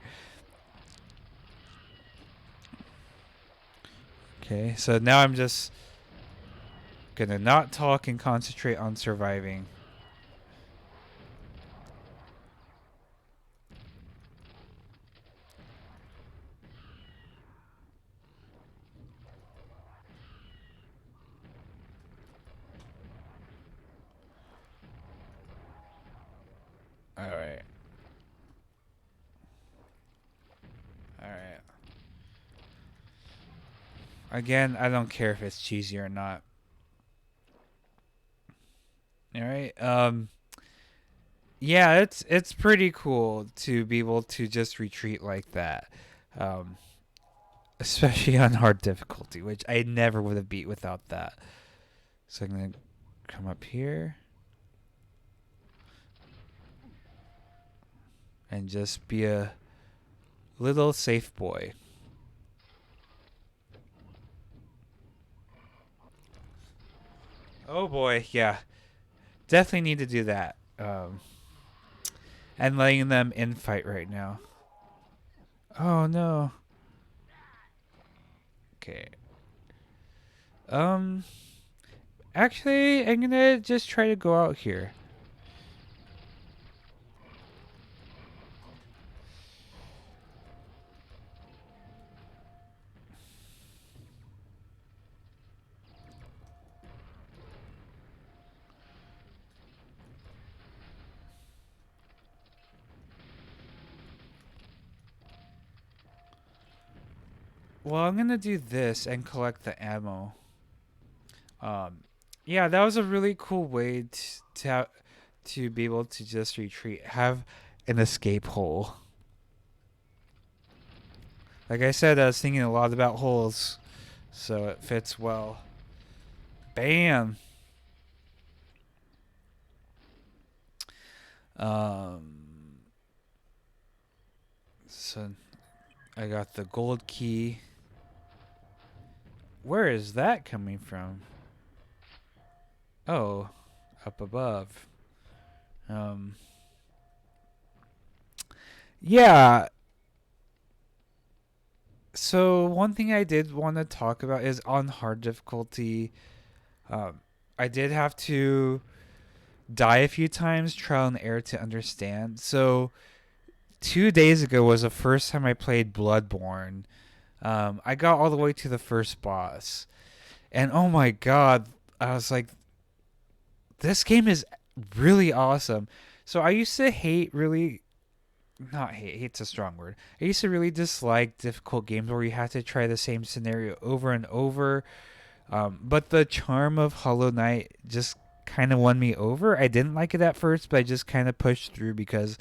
Okay, so now I'm just gonna not talk and concentrate on surviving. All right. All right. Again, I don't care if it's cheesy or not. All right. Yeah, it's pretty cool to be able to just retreat like that. Um, especially on hard difficulty, which I never would have beat without that. So I'm gonna come up here and just be a little safe boy. Oh boy, yeah, definitely need to do that. And letting them infight right now. Oh no. Okay. Um. Actually, I'm gonna just try to go out here. Well, I'm gonna do this and collect the ammo. Um, yeah, that was a really cool way to be able to just retreat, have an escape hole. Like I said, I was thinking a lot about holes, so it fits well. Bam. Um, so I got the gold key. Where is that coming from? Oh, up above. Um, yeah. So one thing I did want to talk about is on hard difficulty. Um, I did have to die a few times, trial and error to understand. So 2 days ago was the first time I played Bloodborne. I got all the way to the first boss, and oh my god, I was like, this game is really awesome. So I used to hate really not hate hate's a strong word. I used to really dislike difficult games where you have to try the same scenario over and over. But the charm of Hollow Knight just kind of won me over. I didn't like it at first, but I just kind of pushed through because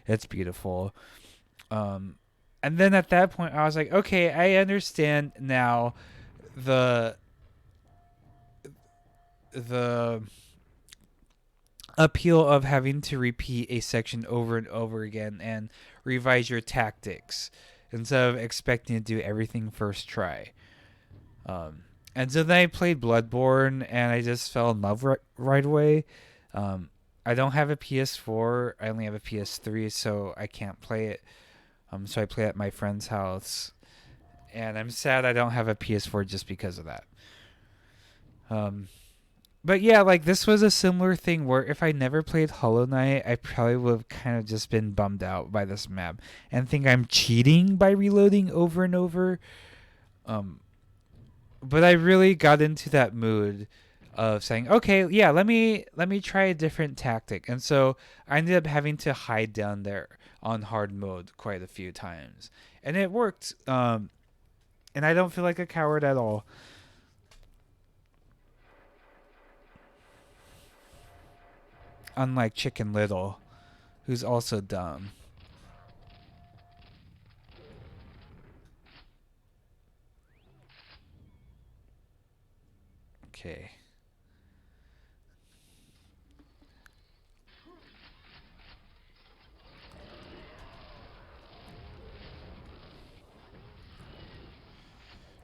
it's beautiful. Um, and then at that point, I was like, okay, I understand now the the appeal of having to repeat a section over and over again and revise your tactics instead of expecting to do everything first try. Um, and so then I played Bloodborne and I just fell in love right away. Um, I don't have a PS4. I only have a PS3, so I can't play it. So I play at my friend's house, and I'm sad I don't have a PS4 just because of that. Um, but yeah, like this was a similar thing where if I never played Hollow Knight, I probably would have kind of just been bummed out by this map and think I'm cheating by reloading over and over. Um, but I really got into that mood of saying, okay, yeah, let me try a different tactic, and so I ended up having to hide down there on hard mode quite a few times, and it worked. And I don't feel like a coward at all. Unlike Chicken Little, who's also dumb. Okay.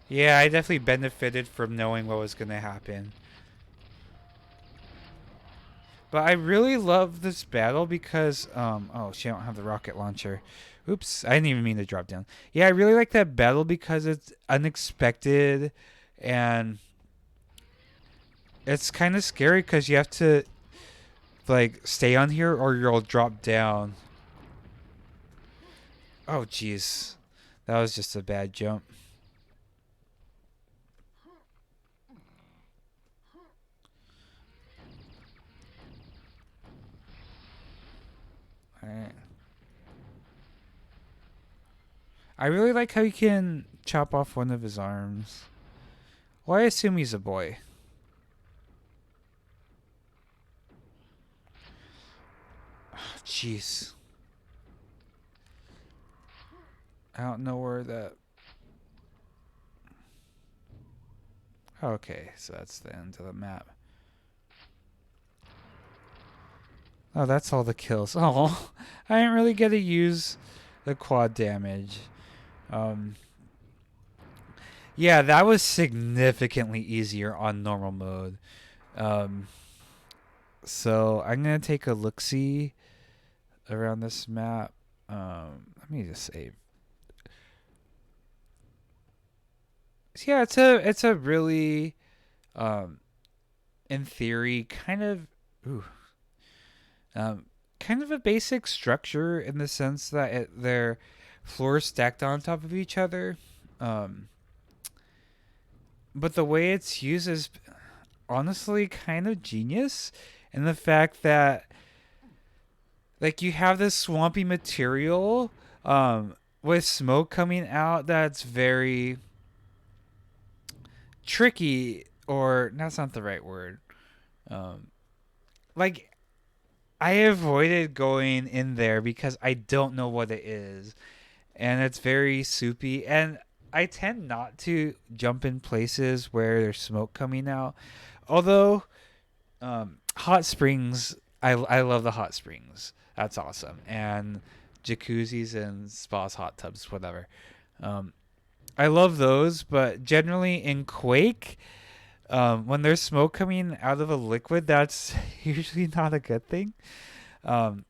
Yeah, I definitely benefited from knowing what was going to happen. But I really love this battle because oh, she don't have the rocket launcher. Oops, I didn't even mean to drop down. Yeah, I really like that battle because it's unexpected and it's kind of scary because you have to like stay on here or you'll drop down. Oh jeez. That was just a bad jump. All right. I really like how you can chop off one of his arms. Well, I assume he's a boy. jeez. I don't know where that... Okay, so that's the end of the map. Oh, that's all the kills. Oh, I didn't really get to use the quad damage. Um, yeah, that was significantly easier on normal mode. Um, so I'm gonna take a look-see around this map. Let me just save. So yeah, it's a really, um, in theory, ooh, kind of a basic structure in the sense that they're floors stacked on top of each other. Um, but the way it's used is honestly kind of genius, in the fact that like you have this swampy material with smoke coming out that's very tricky, or that's not the right word. Um, like I avoided going in there because I don't know what it is, and it's very soupy. And I tend not to jump in places where there's smoke coming out. Although hot springs, I love the hot springs. That's awesome. And jacuzzis and spas, hot tubs, whatever. Um, I love those, but generally in Quake, when there's smoke coming out of a liquid, that's usually not a good thing. Um,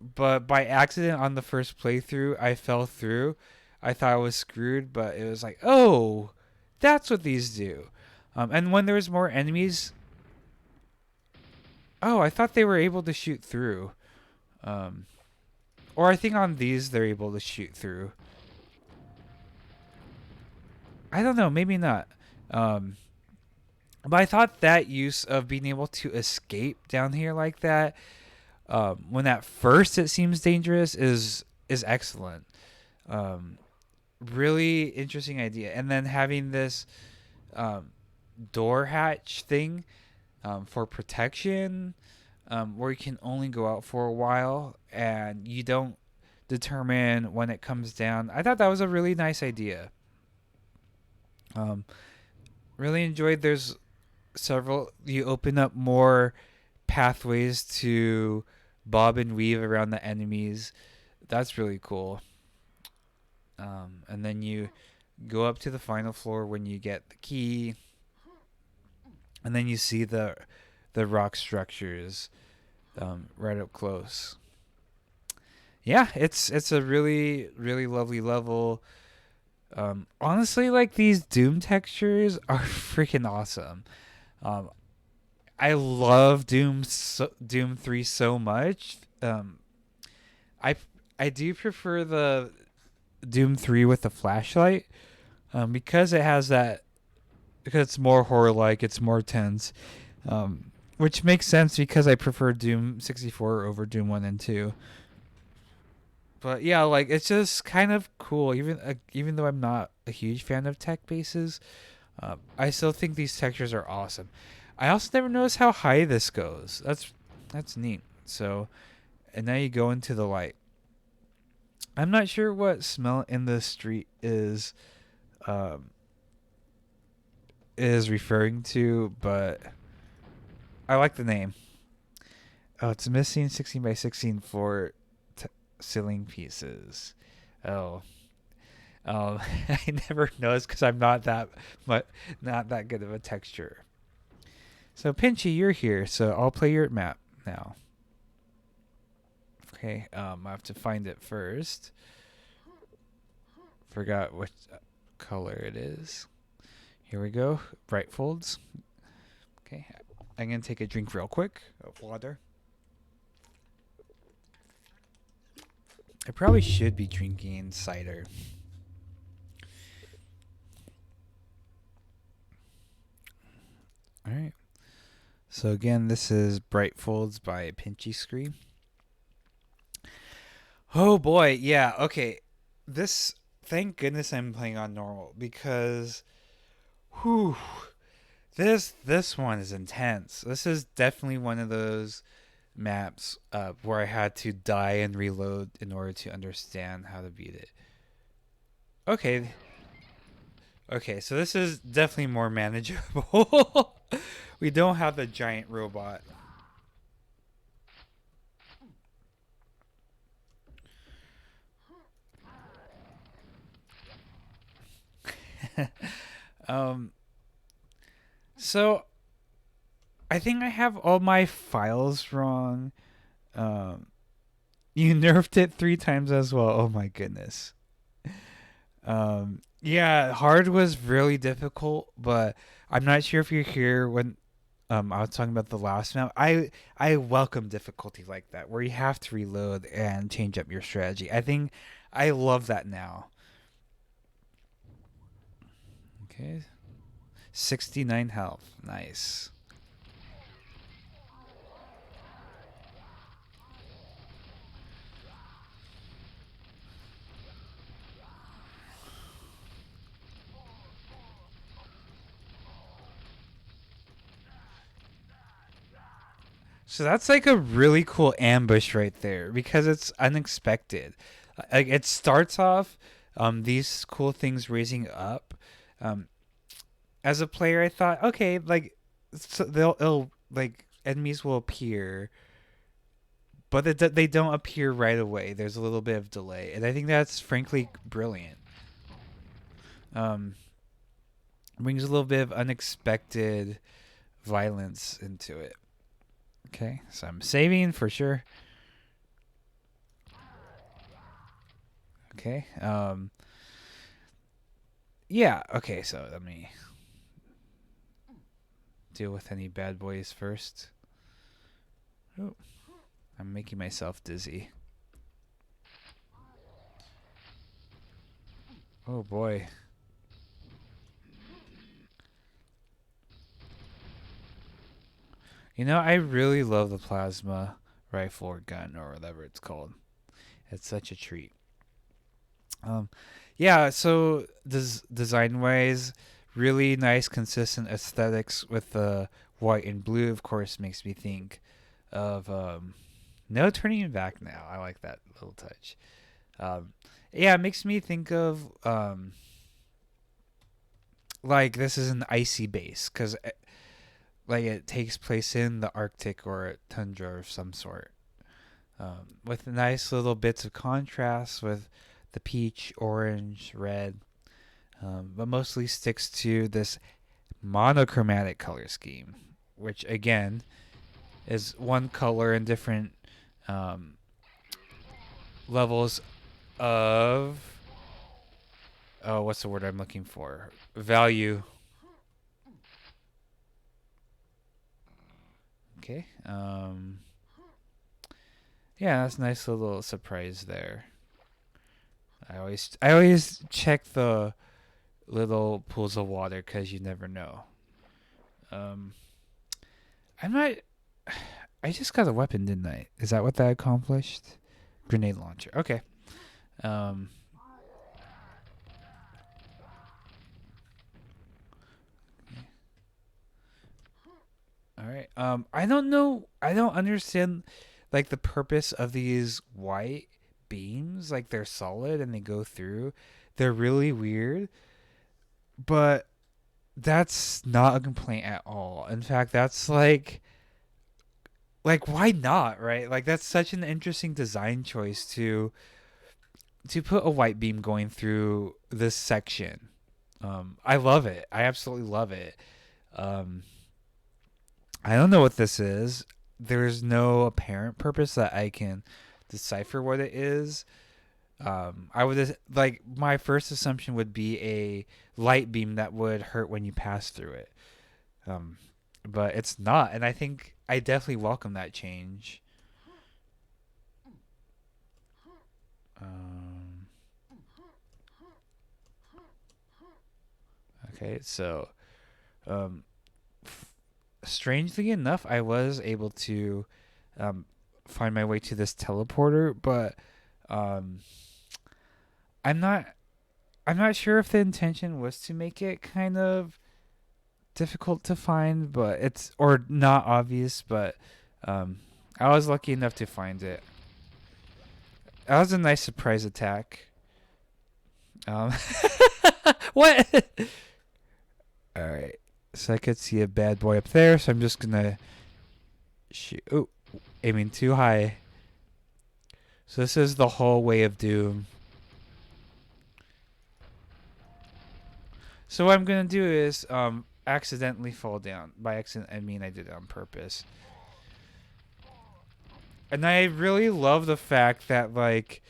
but by accident on the first playthrough, I fell through. I thought I was screwed, but it was like, oh, that's what these do. And when there's more enemies, oh, I thought they were able to shoot through. Um, or I think on these they're able to shoot through. I don't know, maybe not. Um, but I thought that use of being able to escape down here like that, when at first it seems dangerous, is excellent. Um, really interesting idea. And then having this um, door hatch thing for protection, where you can only go out for a while and you don't determine when it comes down. I thought that was a really nice idea. Um, really enjoyed. There's several. You open up more pathways to bob and weave around the enemies. That's really cool. And then you go up to the final floor when you get the key, and then you see the rock structures right up close. Yeah, it's a really really lovely level. Honestly, like these Doom textures are freaking awesome. Um, I love Doom 3 so much. I I do prefer the Doom 3 with the flashlight, because it has that, because it's more horror like, it's more tense. Which makes sense because I prefer Doom 64 over Doom 1 and 2. But yeah, like it's just kind of cool. Even though I'm not a huge fan of tech bases, I still think these textures are awesome. I also never noticed how high this goes. That's neat. So, and now you go into the light. I'm not sure what Smell in the Street um, is referring to, but I like the name. Oh, it's missing 16 by 16 for ceiling pieces. Oh, I never noticed because I'm not that good of a texture. So Pinchy, you're here, so I'll play your map now. Okay, I have to find it first. Forgot what color it is. Here we go. Bright folds. Okay, I'm gonna take a drink real quick of water. I probably should be drinking cider. All right. So again, this is Bright Folds by PinchySkree. Oh boy, yeah. Okay, this. Thank goodness I'm playing on normal because, this one is intense. This is definitely one of those maps where I had to die and reload in order to understand how to beat it. Okay, okay, so this is definitely more manageable. We don't have the giant robot. um, so I think I have all my files wrong. Um, you nerfed it 3 times as well. Oh my goodness. Yeah, hard was really difficult, but I'm not sure if you're here when I was talking about the last map. I welcome difficulty like that where you have to reload and change up your strategy. I think I love that now. Okay. 69 health. Nice. So that's like a really cool ambush right there because it's unexpected. Like it starts off these cool things raising up. Um, as a player, I thought, okay, like so they'll like enemies will appear, but they don't appear right away. There's a little bit of delay, and I think that's frankly brilliant. Um, brings a little bit of unexpected violence into it. Okay, so I'm saving for sure. Okay. Yeah. Okay. So let me deal with any bad boys first. Oh, I'm making myself dizzy. Oh boy. You know, I really love the plasma rifle or gun or whatever it's called. It's such a treat. Um, yeah. So design wise, really nice, consistent aesthetics with the white and blue. Of course, makes me think of no turning back now. I like that little touch. Um, yeah, it makes me think of like this is an icy base because like it takes place in the Arctic or a tundra of some sort, with nice little bits of contrast with the peach, orange, red, but mostly sticks to this monochromatic color scheme, which again is one color in different um, levels of what's the word I'm looking for? Value. Okay. Yeah, that's a nice little surprise there. I always check the little pools of water because you never know. Um, I'm not. I just got a weapon, didn't I? Is that what that accomplished? Grenade launcher. Okay. Um. All right. I don't know. I don't understand, like the purpose of these white beams. Like they're solid and they go through. They're really weird, but that's not a complaint at all. In fact, that's like why not, right? Like that's such an interesting design choice to put a white beam going through this section. I love it. I absolutely love it. Um, I don't know what this is. There's no apparent purpose that I can decipher what it is. I would like my first assumption would be a light beam that would hurt when you pass through it. Um, but it's not, and I think I definitely welcome that change. Um, okay, so um, strangely enough, I was able to um, find my way to this teleporter, but um, I'm not. I'm not sure if the intention was to make it kind of difficult to find, but it's or not obvious, but um, I was lucky enough to find it. That was a nice surprise attack. Um, what? All right. So I could see a bad boy up there, so I'm just gonna shoot. Oh, aiming too high. So this is the hallway of doom. So what I'm gonna do is accidentally fall down. By accident, I mean I did it on purpose. And I really love the fact that like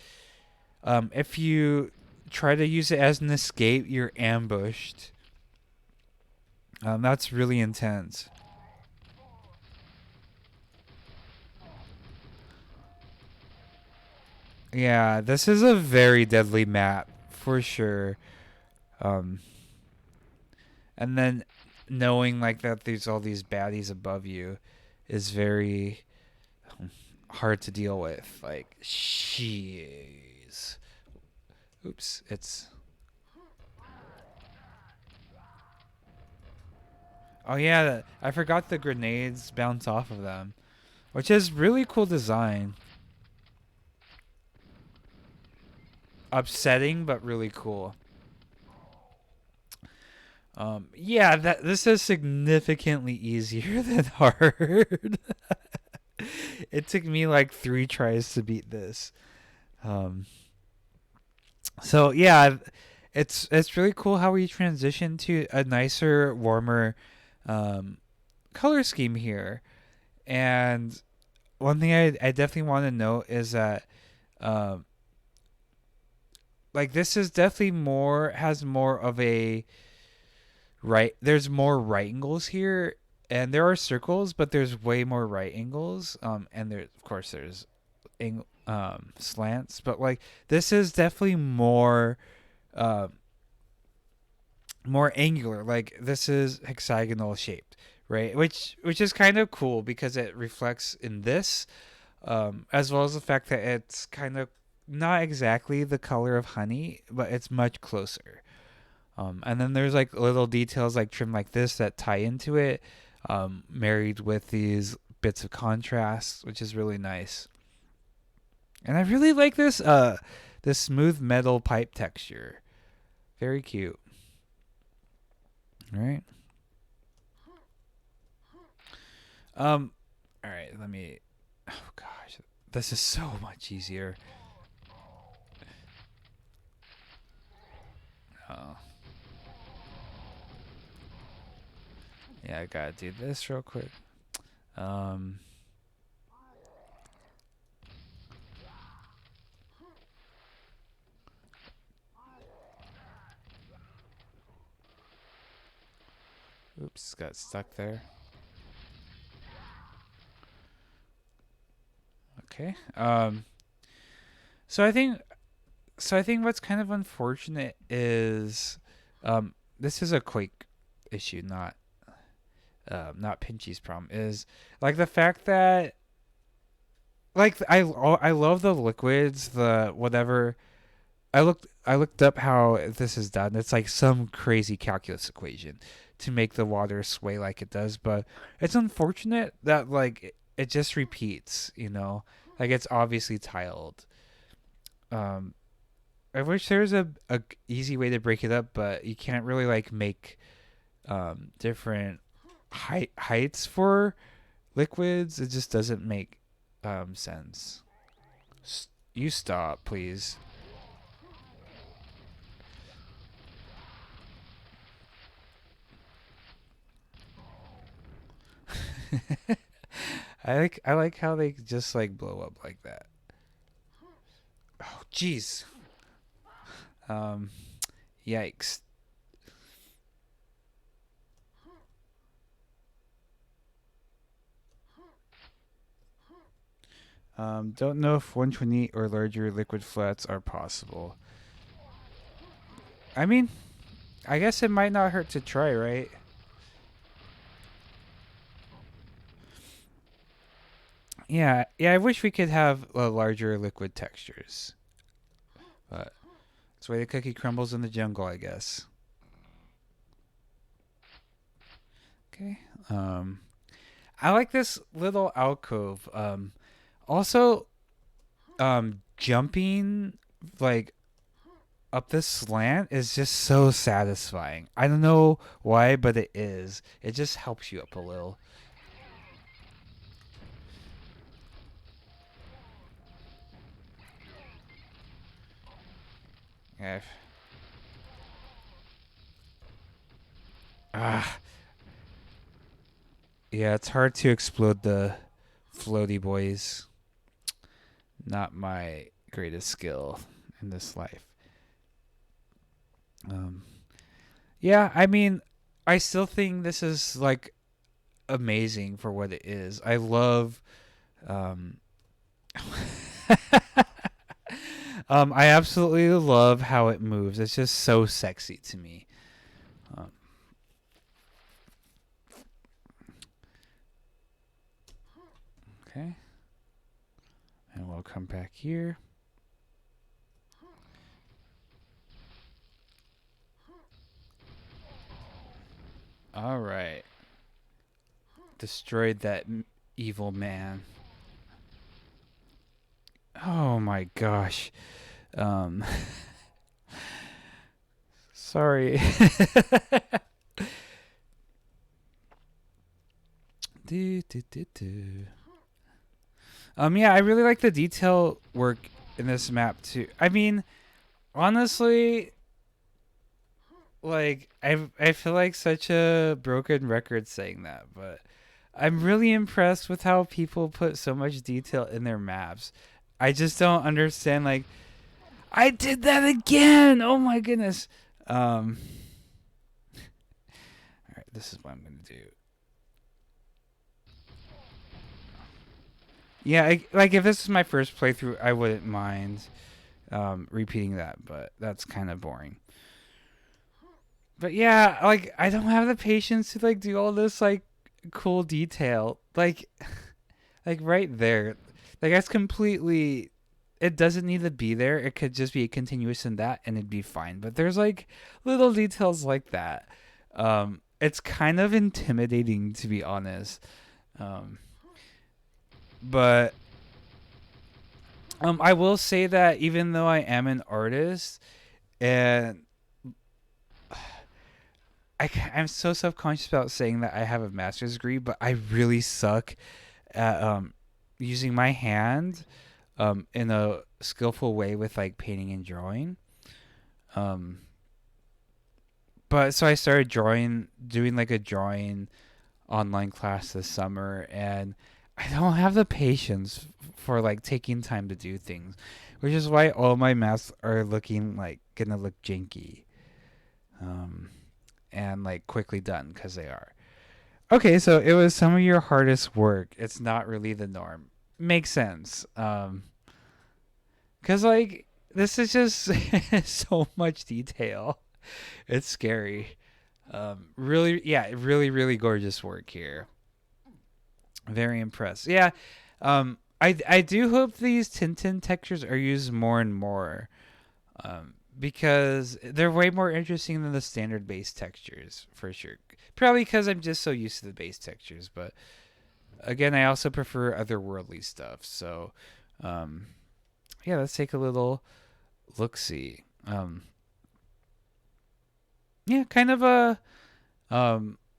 if you try to use it as an escape, you're ambushed. That's really intense. Yeah, this is a very deadly map for sure. Um, and then knowing like that there's all these baddies above you is very hard to deal with. Like, jeez. Oops, it's. Oh yeah, I forgot the grenades bounce off of them, which is really cool design. Upsetting, but really cool. Yeah, that this is significantly easier than hard. It took me like 3 tries to beat this. Um, so yeah, it's really cool how we transition to a nicer, warmer um, color scheme here. And one thing I definitely want to note is that um, like this is definitely more has more of a right. There's more right angles here, and there are circles, but there's way more right angles. And there of course there's slants, but like this is definitely uh, more angular. Like this is hexagonal shaped, right? Which is kind of cool because it reflects in this, as well as the fact that it's kind of not exactly the color of honey, but it's much closer. And then there's like little details like trim like this that tie into it, married with these bits of contrast, which is really nice. And I really like this smooth metal pipe texture. Very cute. All right. Um. All right. Let me. Oh gosh, this is so much easier. Oh. Yeah, I gotta do this real quick. Um. Oops, got stuck there. Okay. So I think what's kind of unfortunate is this is a Quake issue, not Pinchy's problem. Is like the fact that like I love the liquids, the whatever. I looked up how this is done. It's like some crazy calculus equation to make the water sway like it does, but it's unfortunate that like it just repeats, you know? Like it's obviously tiled. Um I wish there was a easy way to break it up, but you can't really like make different heights for liquids. It just doesn't make sense. You stop, please. I like how they just like blow up like that. Oh, jeez. Um, yikes. Don't know if 120 or larger liquid flats are possible. I mean, I guess it might not hurt to try, right? Yeah, yeah. I wish we could have larger liquid textures, but that's the way the cookie crumbles in the jungle, I guess. Okay. Um, I like this little alcove. Also, jumping like up this slant is just so satisfying. I don't know why, but it is. It just helps you up a little. Yeah. Ah, yeah. It's hard to explode the floaty boys. Not my greatest skill in this life. Um, yeah, I mean, I still think this is like amazing for what it is. I love. Um, I absolutely love how it moves. It's just so sexy to me. Um, okay, and we'll come back here. All right, destroyed that evil man. Oh my gosh. Um, sorry. do, do, do, do. Yeah, I really like the detail work in this map too. I mean, honestly, like I feel like such a broken record saying that, but I'm really impressed with how people put so much detail in their maps. I just don't understand. Like, I did that again. Oh my goodness. All right, this is what I'm gonna do. Yeah, like if this is my first playthrough, I wouldn't mind repeating that, but that's kind of boring. But yeah, like I don't have the patience to like do all this like cool detail. Like right there. Like that's completely it doesn't need to be there. It could just be continuous in that and it'd be fine. But there's like little details like that. It's kind of intimidating to be honest. Um but I will say that even though I am an artist and I'm so self-conscious about saying that I have a master's degree, but I really suck at using my hand in a skillful way with like painting and drawing. Um, but so I started doing like a drawing online class this summer, and I don't have the patience for like taking time to do things, which is why all my maths are looking like gonna look janky, um, and like quickly done because they are. Okay, so it was some of your hardest work. It's not really the norm. Makes sense. Cause like this is just so much detail. It's scary. Really, yeah, really, really gorgeous work here. Very impressed. Yeah. I do hope these Tintin textures are used more and more. Because they're way more interesting than the standard base textures for sure. Probably because I'm just so used to the base textures, but again, I also prefer otherworldly stuff. So, um, yeah, let's take a little look see. Yeah, kind of a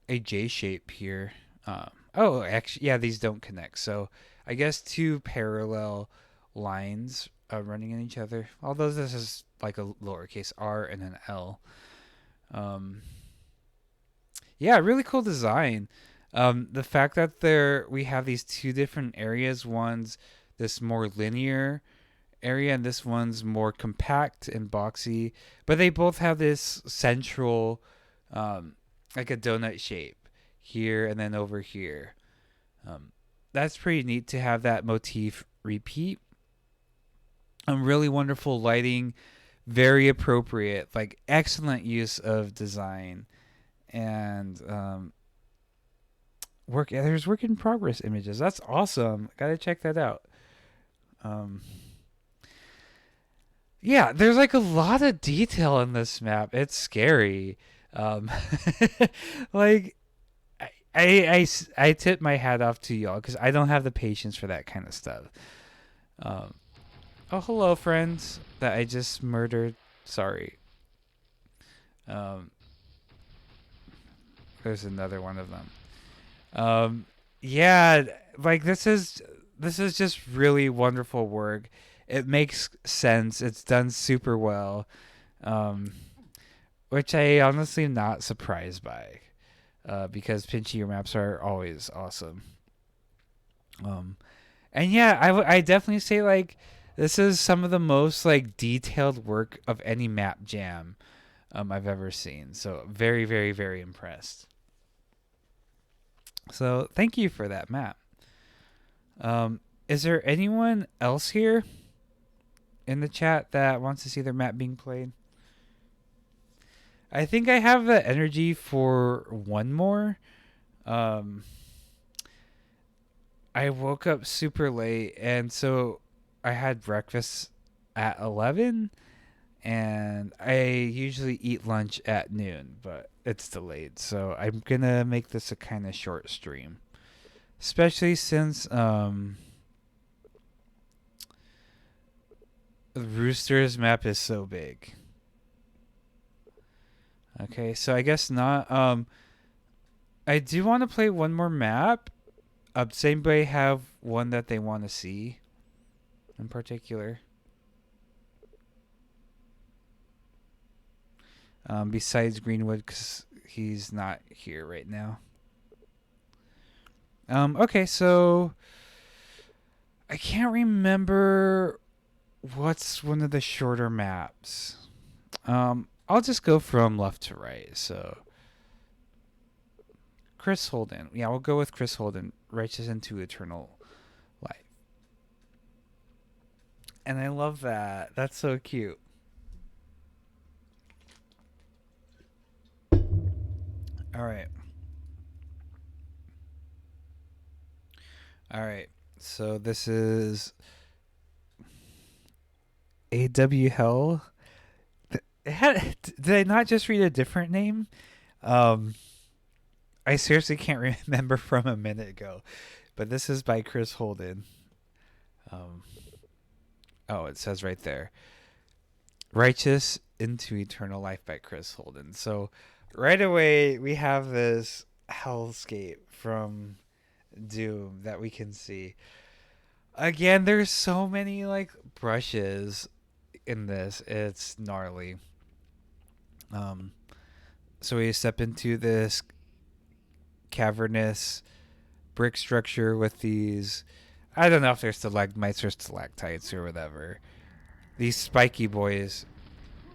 J shape here. Oh, actually, yeah, these don't connect. So I guess two parallel lines running in each other. Although this is like a lowercase r and an L. Um, yeah, really cool design. The fact that we have these two different areas. One's this more linear area, and this one's more compact and boxy. But they both have this central, like a donut shape here and then over here. That's pretty neat to have that motif repeat. Really wonderful lighting, very appropriate, like excellent use of design, and work. Yeah, there's work in progress images. That's awesome. Gotta check that out. Um, yeah, there's like a lot of detail in this map. It's scary. Um, like I tip my hat off to y'all because I don't have the patience for that kind of stuff. Um, oh, hello, friends that I just murdered. Sorry. Um, there's another one of them. Yeah, like this is just really wonderful work. It makes sense. It's done super well, um, which I honestly am not surprised by, because Pinchy maps are always awesome. Um, and yeah, I definitely say like this is some of the most like detailed work of any map jam I've ever seen. So very very very impressed. So thank you for that map. Is there anyone else here in the chat that wants to see their map being played? I think I have the energy for one more. Um, I woke up super late, and so I had breakfast at 11, and I usually eat lunch at noon, but it's delayed. So I'm going to make this a kind of short stream, especially since the Roosters map is so big. Okay, so I guess not. I do want to play one more map. Does anybody have one that they want to see in particular? Besides Greenwood, because he's not here right now. Okay, so I can't remember what's one of the shorter maps. I'll just go from left to right. So Chris Holden. Yeah, we'll go with Chris Holden. Righteous into eternal life. And I love that. That's so cute. All right. All right. So this is AW Hell. Did I not just read a different name? I seriously can't remember from a minute ago. But this is by Chris Holden. Oh, it says right there. Righteous into Eternal Life by Chris Holden. So right away we have this hellscape from Doom that we can see. Again, there's so many like brushes in this. It's gnarly. So we step into this cavernous brick structure with these, I don't know if they're stalagmites or stalactites or whatever. These spiky boys.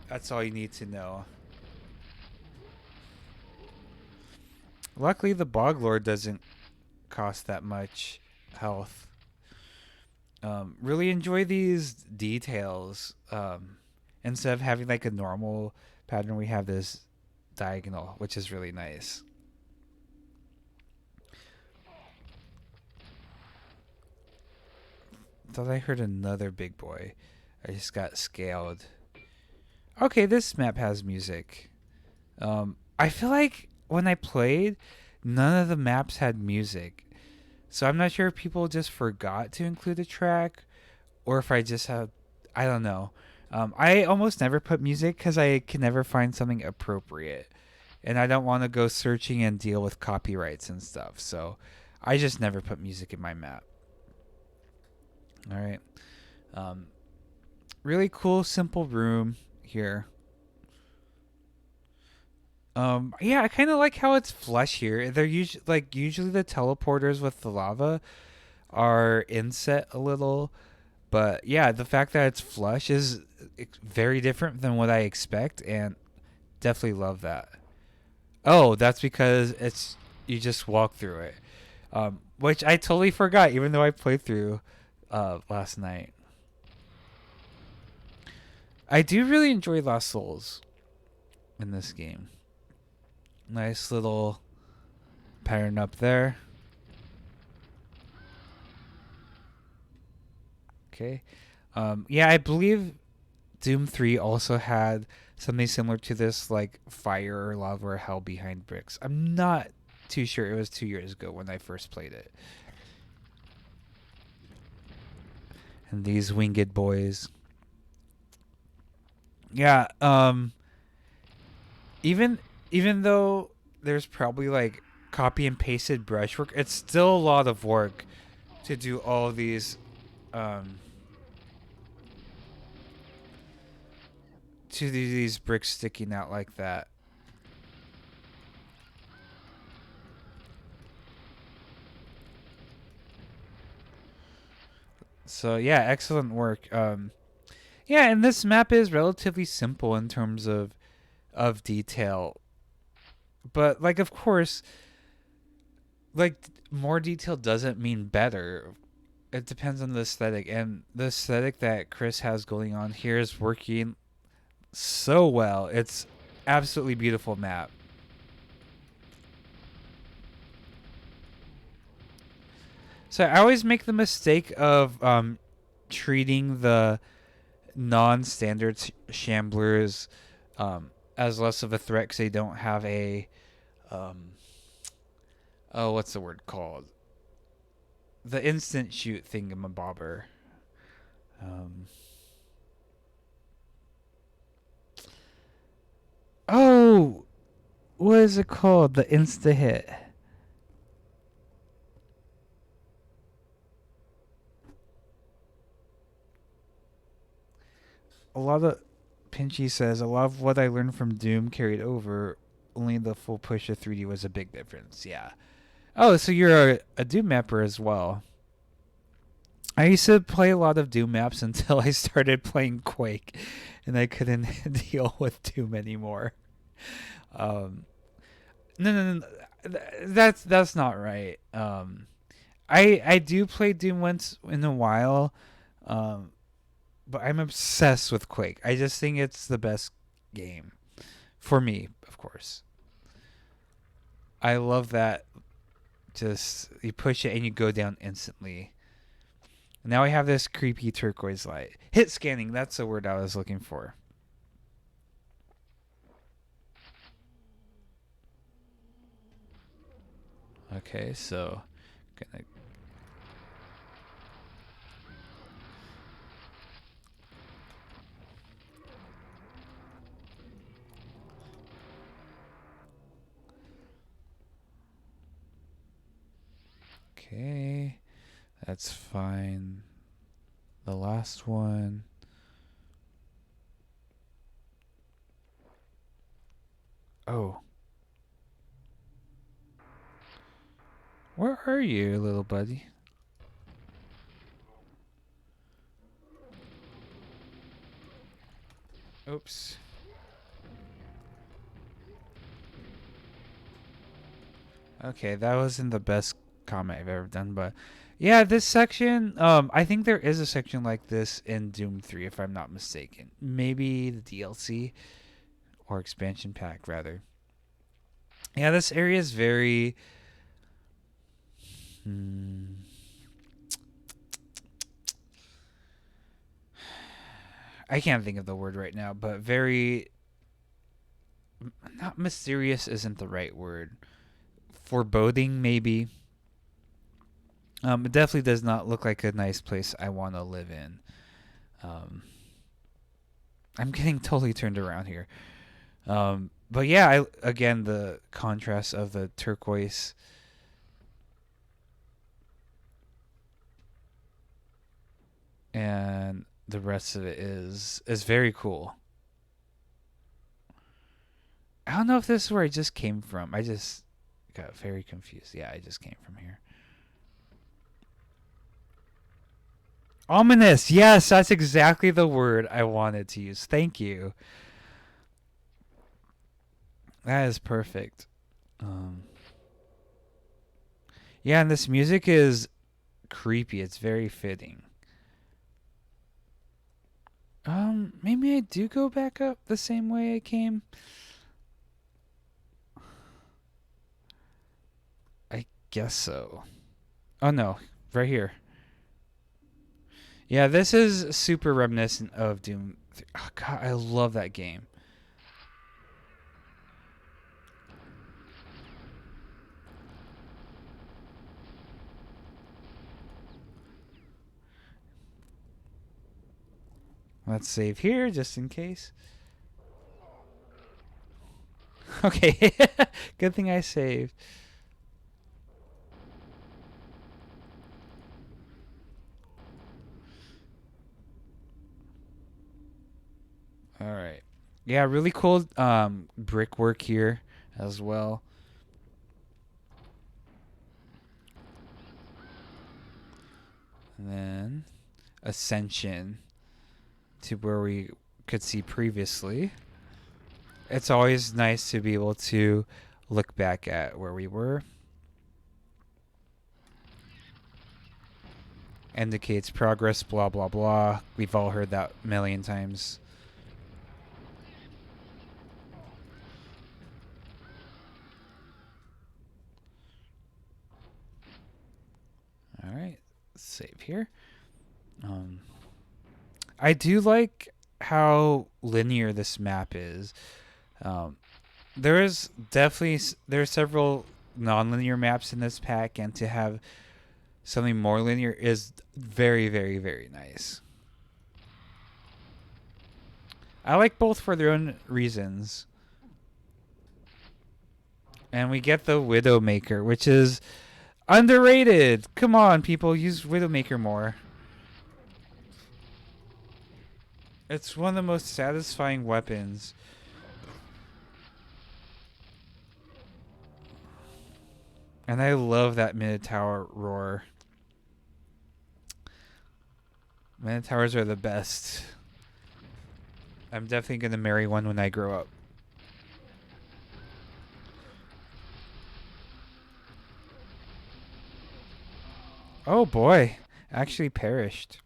That's all you need to know. Luckily, the Bog Lord doesn't cost that much health. Really enjoy these details. Instead of having like a normal pattern, we have this diagonal, which is really nice. Thought I heard another big boy. I just got scaled. Okay, this map has music. I feel like when I played, none of the maps had music. So I'm not sure if people just forgot to include a track or if I just have, I don't know. I almost never put music because I can never find something appropriate. And I don't want to go searching and deal with copyrights and stuff. So I just never put music in my map. All right. Really cool, simple room here. Yeah, I kind of like how it's flush here. They're usually the teleporters with the lava are inset a little, but yeah, the fact that it's flush is very different than what I expect, and definitely love that. Oh, that's because it's you just walk through it, which I totally forgot, even though I played through last night. I do really enjoy Lost Souls in this game. Nice little pattern up there. Okay. Yeah, I believe Doom 3 also had something similar to this, like fire or lava or hell behind bricks. I'm not too sure. It was 2 years ago when I first played it. And these winged boys. Yeah, even even though there's probably like copy and pasted brushwork, it's still a lot of work to do all these um to do these bricks sticking out like that. So yeah, excellent work. Yeah, and this map is relatively simple in terms of detail. But like of course, like more detail doesn't mean better. It depends on the aesthetic, and the aesthetic that Chris has going on here is working so well. It's absolutely beautiful map. So I always make the mistake of treating the non-standard shamblers as less of a threat because they don't have a um, oh, what's the word called? The instant shoot thingamabobber. Um, oh, what is it called? The insta hit. A lot of Pinchy says a lot of what I learned from Doom carried over. Only the full push of 3D was a big difference. Yeah. Oh, so you're a Doom mapper as well. I used to play a lot of Doom maps until I started playing Quake, and I couldn't deal with Doom anymore. Um, no. That's not right. I do play Doom once in a while, um, but I'm obsessed with Quake. I just think it's the best game for me, of course. I love that. Just you push it and you go down instantly. Now I have this creepy turquoise light. Hit scanning, that's the word I was looking for. Okay, so gonna okay. That's fine. The last one. Oh. Where are you, little buddy? Oops. Okay, that wasn't the best comment I've ever done, but yeah, this section, I think there is a section like this in Doom 3 if I'm not mistaken. Maybe the DLC or expansion pack rather. Yeah, this area is very I can't think of the word right now, but very not mysterious isn't the right word. Foreboding maybe. It definitely does not look like a nice place I want to live in. I'm getting totally turned around here. But yeah, again the contrast of the turquoise and the rest of it is very cool. I don't know if this is where I just came from. I just got very confused. Yeah, I just came from here. Ominous. Yes, that's exactly the word I wanted to use. Thank you. That is perfect. Yeah, and this music is creepy. It's very fitting. Maybe I do go back up the same way I came. I guess so. Oh no, right here. Yeah, this is super reminiscent of Doom. Oh god, I love that game. Let's save here just in case. Okay, good thing I saved. All right. Yeah, really cool brickwork here as well. And then ascension to where we could see previously. It's always nice to be able to look back at where we were. Indicates progress, blah, blah, blah. We've all heard that a million times. All right, save here. I do like how linear this map is. There is definitely there are several non-linear maps in this pack, and to have something more linear is very, very, very nice. I like both for their own reasons. And we get the Widowmaker, which is underrated. Come on, people, use Widowmaker more. It's one of the most satisfying weapons. And I love that Minotaur roar. Minotaurs are the best. I'm definitely going to marry one when I grow up. Oh boy, actually perished.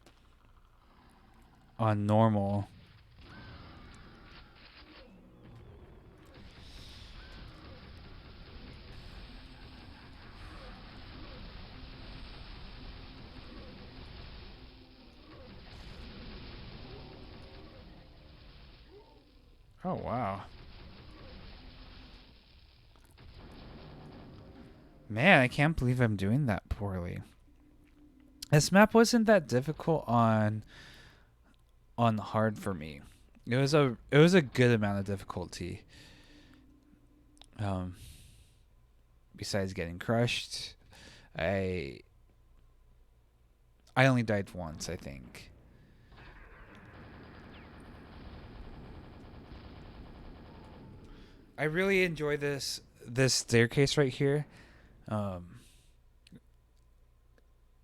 On normal. Oh, wow. Man, I can't believe I'm doing that poorly. This map wasn't that difficult on hard for me. It was a good amount of difficulty. Besides getting crushed, I only died once, I think. I really enjoy this staircase right here.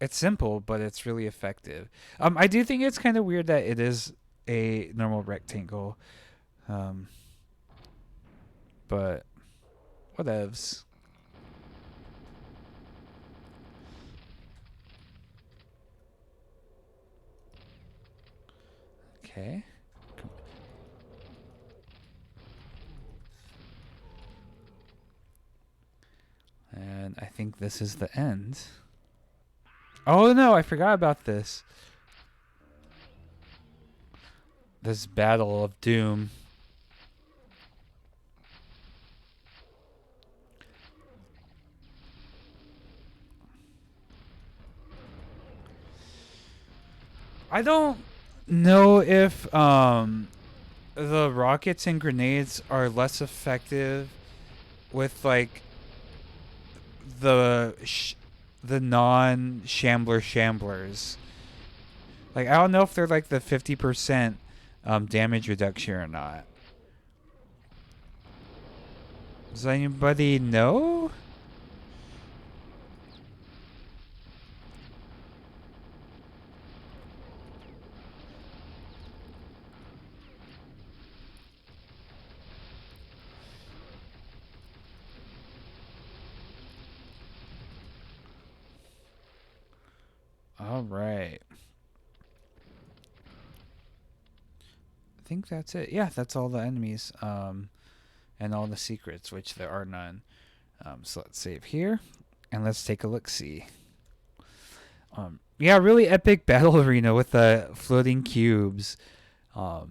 It's simple, but it's really effective. I do think it's kind of weird that it is a normal rectangle. But whatevs. Okay. And I think this is the end. Oh no, I forgot about this. This battle of doom. I don't know if the rockets and grenades are less effective with like the non-shambler shamblers. Like I don't know if they're like the 50% damage reduction or not. Does anybody know? All right. I think that's it. Yeah, that's all the enemies and all the secrets, which there are none. So let's save here and let's take a look-see. Yeah, really epic battle arena with the floating cubes. Oh,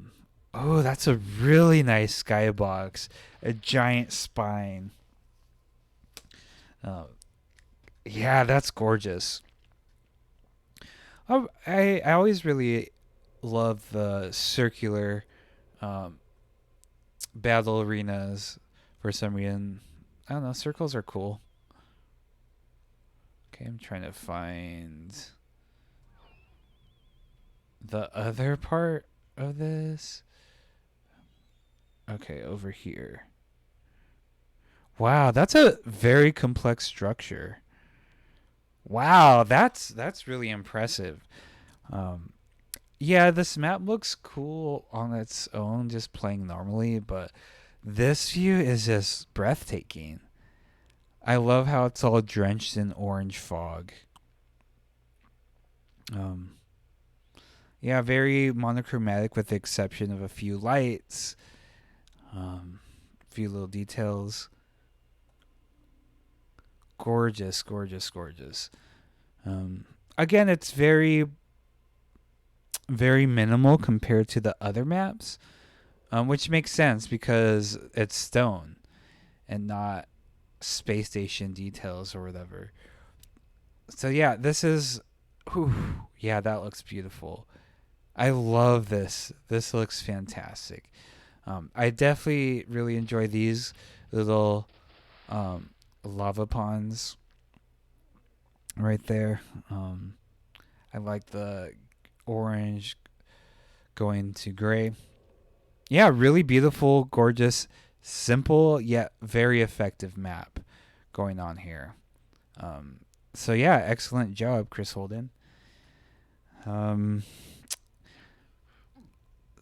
that's a really nice skybox. A giant spine. Yeah, that's gorgeous. I always really love the circular um, battle arenas for some reason. I don't know. Circles are cool. Okay, I'm trying to find the other part of this. Okay, over here. Wow, that's a very complex structure. Wow, that's really impressive. Um, yeah, this map looks cool on its own, just playing normally, but this view is just breathtaking. I love how it's all drenched in orange fog. Um, yeah, very monochromatic with the exception of a few lights, a few little details. Gorgeous, gorgeous, gorgeous. Um, Again, it's very, very minimal compared to the other maps, which makes sense because it's stone and not space station details or whatever. So yeah, this is, whew, yeah, that looks beautiful. I love this. This looks fantastic. I definitely really enjoy these little um, lava ponds right there. I like the orange going to gray. Yeah, really beautiful, gorgeous, simple yet very effective map going on here. Um, so yeah, excellent job, Chris Holden. Um,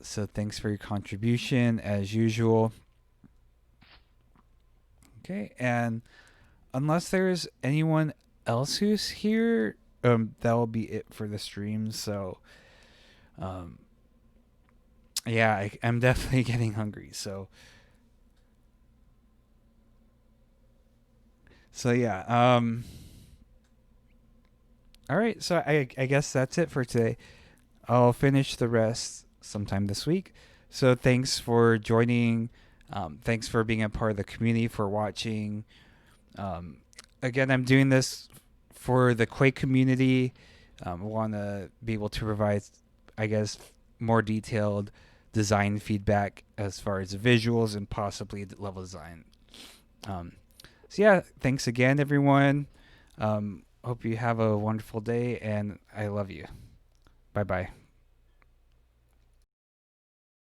so thanks for your contribution as usual. Okay, and unless there's anyone else who's here, that will be it for the stream. So, um, yeah, I'm definitely getting hungry. So yeah. All right. So I guess that's it for today. I'll finish the rest sometime this week. So thanks for joining. Thanks for being a part of the community, for watching. Um, Again, I'm doing this for the Quake community. I want to be able to provide, I guess, more detailed design feedback as far as visuals and possibly level design. Um, so yeah, thanks again, everyone. Hope you have a wonderful day, and I love you. Bye bye.